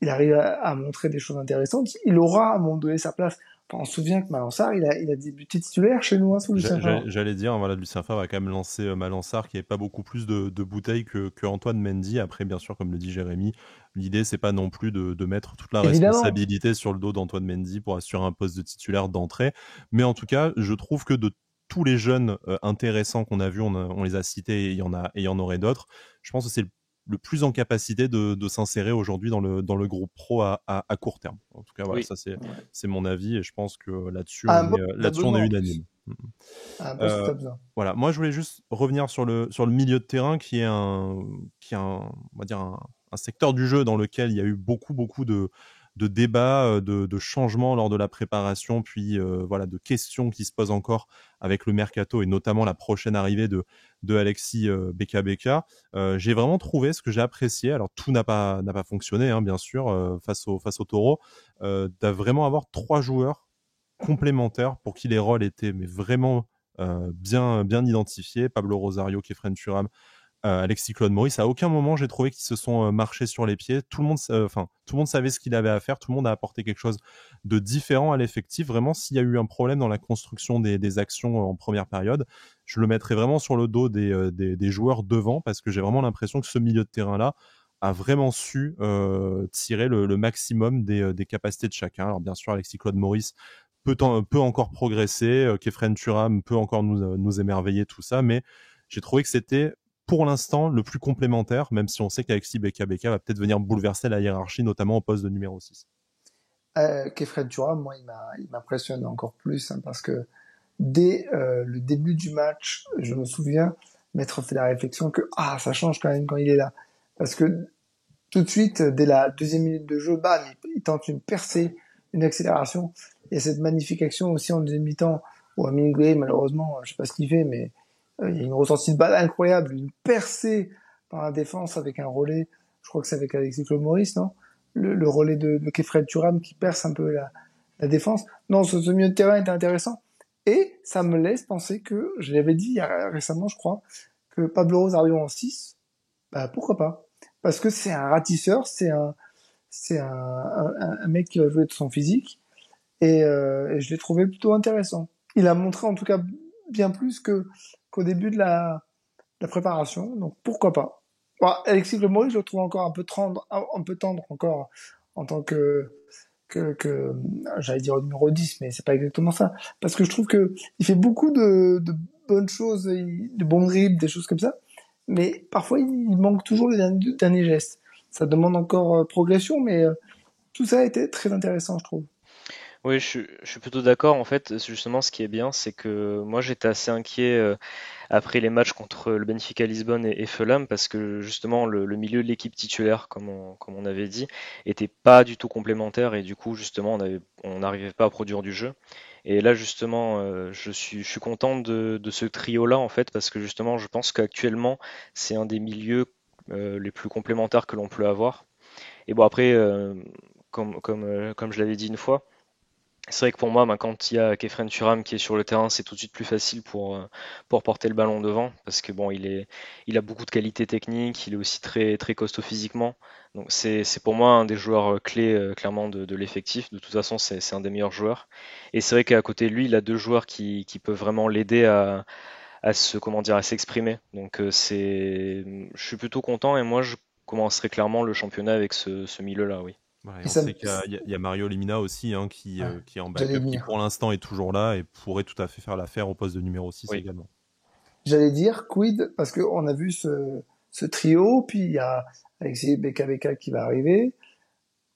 il arrive à montrer des choses intéressantes, il aura à un moment donné sa place. Enfin, on se souvient que Malansar, il a débuté titulaire chez nous, sous Lucien Favre. J'allais dire, voilà, Lucien Favre a quand même lancé Malansar qui n'avait pas beaucoup plus de bouteilles que Antoine Mendy. Après, bien sûr, comme le dit Jérémy, l'idée, c'est pas non plus de mettre toute la Évidemment. responsabilité sur le dos d'Antoine Mendy pour assurer un poste de titulaire d'entrée. Mais en tout cas, je trouve que de tous les jeunes intéressants qu'on a vus, on les a cités et il y en aurait d'autres. Je pense que c'est le plus en capacité de s'insérer aujourd'hui dans le groupe pro à court terme. En tout cas, voilà, Oui. ça Ouais. c'est mon avis et je pense que là-dessus, À un t'as là-dessus, on besoin est en plus. unanime. Mm. À un poste, Euh, t'as besoin. voilà, moi je voulais juste revenir sur le milieu de terrain qui est on va dire un secteur du jeu dans lequel il y a eu beaucoup de débats, de changements lors de la préparation, puis voilà, de questions qui se posent encore avec le mercato et notamment la prochaine arrivée de Alexis Beka Beka. J'ai vraiment trouvé ce que j'ai apprécié. Alors tout n'a pas fonctionné, bien sûr, face au Taureau, vraiment avoir trois joueurs complémentaires pour qui les rôles étaient mais vraiment bien identifiés. Pablo Rosario, Kefren Turam, Alexis Claude Maurice. À aucun moment j'ai trouvé qu'ils se sont marchés sur les pieds. Tout le monde savait ce qu'il avait à faire. Tout le monde a apporté quelque chose de différent à l'effectif. Vraiment, s'il y a eu un problème dans la construction des actions en première période, je le mettrais vraiment sur le dos des joueurs devant parce que j'ai vraiment l'impression que ce milieu de terrain-là a vraiment su tirer le maximum des capacités de chacun. Alors bien sûr, Alexis Claude Maurice peut encore progresser, Kefren Turam peut encore nous émerveiller, tout ça, mais j'ai trouvé que c'était pour l'instant le plus complémentaire, même si on sait qu'Alexis Beka va peut-être venir bouleverser la hiérarchie, notamment au poste de numéro 6. Kefren Turam, moi, il m'impressionne encore plus, hein, parce que dès le début du match, je me souviens m'être fait la réflexion que ça change quand même quand il est là. Parce que tout de suite, dès la deuxième minute de jeu, bam, il tente une percée, une accélération. Il y a cette magnifique action aussi en deuxième mi-temps où Hemingway, malheureusement, je sais pas ce qu'il fait, mais il y a une ressortie de balle incroyable, une percée dans la défense avec un relais. Je crois que c'est avec Alexis Claude Maurice, non? Le relais de Kefren Turam qui perce un peu la défense. Non, ce milieu de terrain était intéressant. Et ça me laisse penser que, je l'avais dit récemment, je crois, que Pablo Rose arrive en 6, bah pourquoi pas? Parce que c'est un ratisseur, c'est un mec qui va jouer de son physique, et je l'ai trouvé plutôt intéressant. Il a montré en tout cas bien plus qu'au début de la préparation, donc pourquoi pas? Bon, Alexis Le Maurice, je le trouve encore un peu tendre encore en tant que j'allais dire numéro 10, mais c'est pas exactement ça. Parce que je trouve que il fait beaucoup de bonnes choses, de bons dribbles, des choses comme ça. Mais parfois, il manque toujours les derniers gestes. Ça demande encore progression, mais tout ça a été très intéressant, je trouve. Oui, je suis plutôt d'accord. En fait, justement, ce qui est bien, c'est que moi, j'étais assez inquiet après les matchs contre le Benfica Lisbonne et Fulham parce que justement, le milieu de l'équipe titulaire, comme on avait dit, était pas du tout complémentaire et du coup, justement, on n'arrivait pas à produire du jeu. Et là, justement, je suis content de ce trio-là, en fait, parce que justement, je pense qu'actuellement, c'est un des milieux les plus complémentaires que l'on peut avoir. Et bon, après, comme je l'avais dit une fois, c'est vrai que pour moi, ben, quand il y a Kefren Turam qui est sur le terrain, c'est tout de suite plus facile pour porter le ballon devant, parce que bon, il a beaucoup de qualités techniques, il est aussi très costaud physiquement. Donc c'est pour moi un des joueurs clés clairement de l'effectif. De toute façon, c'est un des meilleurs joueurs. Et c'est vrai qu'à côté de lui, il a deux joueurs qui peuvent vraiment l'aider à se, comment dire, à s'exprimer. Donc je suis plutôt content et moi, je commencerai clairement le championnat avec ce milieu-là, oui. Voilà, et Et on ça, sait qu'il y a Mario Limina aussi, hein, ouais, qui est en j'allais backup, qui dire. pour l'instant est toujours là et pourrait tout à fait faire l'affaire au poste de numéro 6 Oui. également. J'allais dire, quid, parce qu'on a vu ce trio, puis il y a Alexis Beka qui va arriver.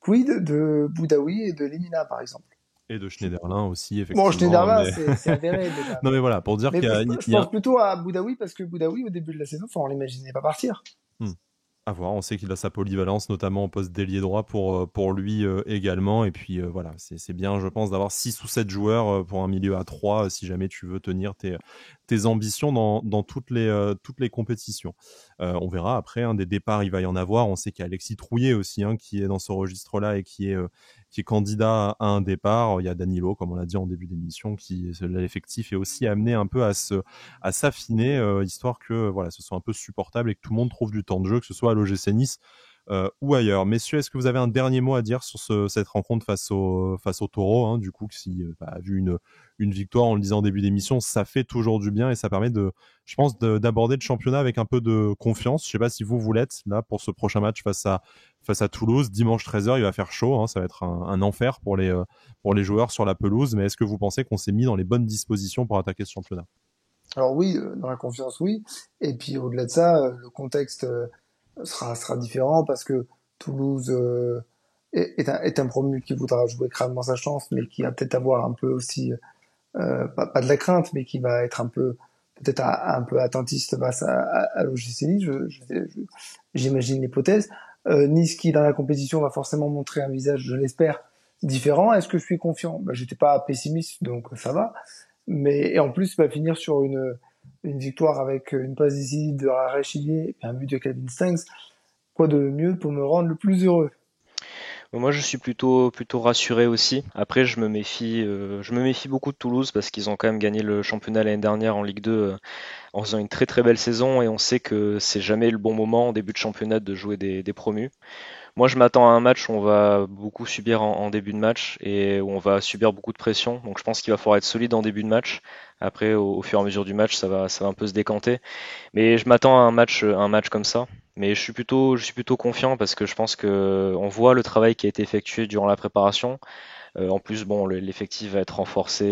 Quid de Boudaoui et de Limina, par exemple? Et de Schneiderlin aussi, Bon, effectivement. Schneiderlin, Mais... c'est avéré déjà. non, mais voilà, pour dire Mais qu'il y a, je il y a... pense plutôt à Boudaoui parce que Boudaoui, au début de la saison, enfin, on l'imaginait pas partir. Hmm. À voir, on sait qu'il a sa polyvalence, notamment au poste d'ailier droit pour lui également. Et puis voilà, c'est bien, je pense, d'avoir 6 ou 7 joueurs pour un milieu à 3 si jamais tu veux tenir tes ambitions dans toutes les compétitions. On verra après, hein, des départs, il va y en avoir. On sait qu'il y a Alexis Trouillet aussi, hein, qui est dans ce registre-là et qui est candidat à un départ. Il y a Danilo, comme on l'a dit en début d'émission, l'effectif est aussi amené un peu à s'affiner, histoire que voilà, ce soit un peu supportable et que tout le monde trouve du temps de jeu, que ce soit à l'OGC Nice ou ailleurs. Messieurs, est-ce que vous avez un dernier mot à dire sur cette rencontre face au Taureau, hein, du coup, qui a vu une victoire, on le disait en début d'émission, ça fait toujours du bien et ça permet je pense, d'aborder le championnat avec un peu de confiance. Je sais pas si vous l'êtes là pour ce prochain match face à Toulouse, dimanche 13h, il va faire chaud, hein, ça va être un enfer pour les joueurs sur la pelouse, mais est-ce que vous pensez qu'on s'est mis dans les bonnes dispositions pour attaquer ce championnat? Alors oui, dans la confiance, oui. Et puis au-delà de ça, le contexte sera différent parce que Toulouse est un promu qui voudra jouer crânement sa chance, mais qui va peut-être avoir un peu aussi, pas de la crainte, mais qui va être un peu peut-être un peu attentiste face à l'OGC Nice. J'imagine l'hypothèse. Nice qui dans la compétition va forcément montrer un visage, je l'espère, différent. Est-ce que je suis confiant? Ben, j'étais pas pessimiste, donc ça va. Mais et en plus, va finir sur une victoire avec une passe décisive de Rachillier et un but de Calvin Stanks. Quoi de mieux pour me rendre le plus heureux? Moi, je suis plutôt rassuré aussi. Après, je me méfie beaucoup de Toulouse parce qu'ils ont quand même gagné le championnat l'année dernière en Ligue 2 en faisant une très belle saison et on sait que c'est jamais le bon moment en début de championnat de jouer des promus. Moi, je m'attends à un match où on va beaucoup subir en début de match et où on va subir beaucoup de pression. Donc, je pense qu'il va falloir être solide en début de match. Après, au fur et à mesure du match, ça va un peu se décanter. Mais je m'attends à un match comme ça. Mais je suis plutôt confiant parce que je pense que on voit le travail qui a été effectué durant la préparation. En plus, bon, l'effectif va être renforcé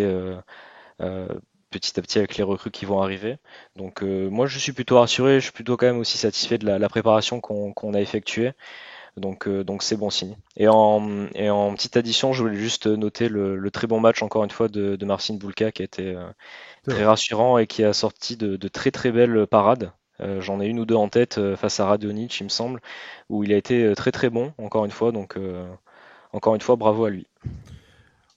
euh, petit à petit avec les recrues qui vont arriver. Donc, moi, je suis plutôt rassuré. Je suis plutôt quand même aussi satisfait de la préparation qu'on a effectuée. Donc c'est bon signe. Et en petite addition, je voulais juste noter le très bon match encore une fois de Marcin Bulka qui a été C'est très vrai. rassurant et qui a sorti de très très belles parades. J'en ai une ou deux en tête face à Radonic, il me semble, où il a été très très bon encore une fois. Donc encore une fois, bravo à lui.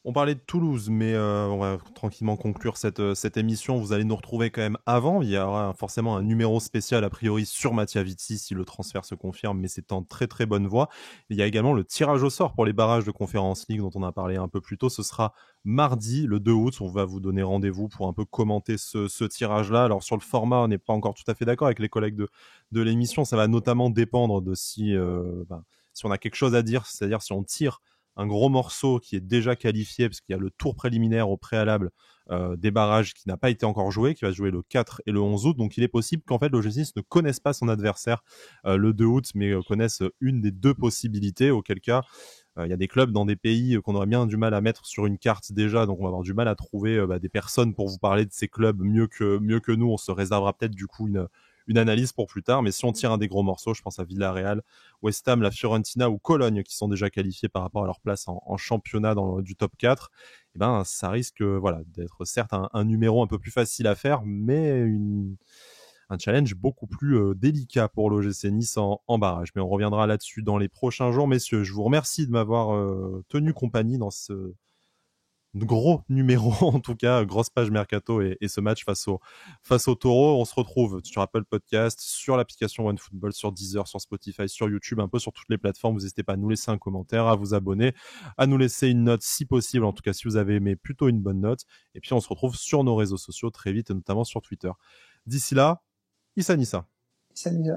On parlait de Toulouse, mais on va tranquillement conclure cette émission. Vous allez nous retrouver quand même avant. Il y aura forcément un numéro spécial, a priori, sur Mattia Vizzi si le transfert se confirme, mais c'est en très très bonne voie. Il y a également le tirage au sort pour les barrages de Conference League dont on a parlé un peu plus tôt. Ce sera mardi, le 2 août. On va vous donner rendez-vous pour un peu commenter ce tirage-là. Alors sur le format, on n'est pas encore tout à fait d'accord avec les collègues de l'émission. Ça va notamment dépendre de si on a quelque chose à dire, c'est-à-dire si on tire un gros morceau qui est déjà qualifié, parce qu'il y a le tour préliminaire au préalable des barrages qui n'a pas été encore joué, qui va se jouer le 4 et le 11 août. Donc il est possible qu'en fait l'OGC Nice ne connaisse pas son adversaire le 2 août, mais connaisse une des deux possibilités, auquel cas il y a des clubs dans des pays qu'on aurait bien du mal à mettre sur une carte déjà, donc on va avoir du mal à trouver des personnes pour vous parler de ces clubs mieux que nous. On se réservera peut-être du coup une analyse pour plus tard, mais si on tire un des gros morceaux, je pense à Villarreal, West Ham, la Fiorentina ou Cologne qui sont déjà qualifiés par rapport à leur place en championnat du top 4, eh ben, ça risque voilà, d'être certes un numéro un peu plus facile à faire, mais un challenge beaucoup plus délicat pour l'OGC Nice en barrage. Mais on reviendra là-dessus dans les prochains jours. Messieurs, je vous remercie de m'avoir tenu compagnie dans ce gros numéro, en tout cas, grosse page Mercato et ce match face au Taureau. On se retrouve sur Apple Podcast, sur l'application OneFootball, sur Deezer, sur Spotify, sur YouTube, un peu sur toutes les plateformes. Vous n'hésitez pas à nous laisser un commentaire, à vous abonner, à nous laisser une note si possible, en tout cas si vous avez aimé, plutôt une bonne note. Et puis on se retrouve sur nos réseaux sociaux très vite, et notamment sur Twitter. D'ici là, Issa Nissa. Salut.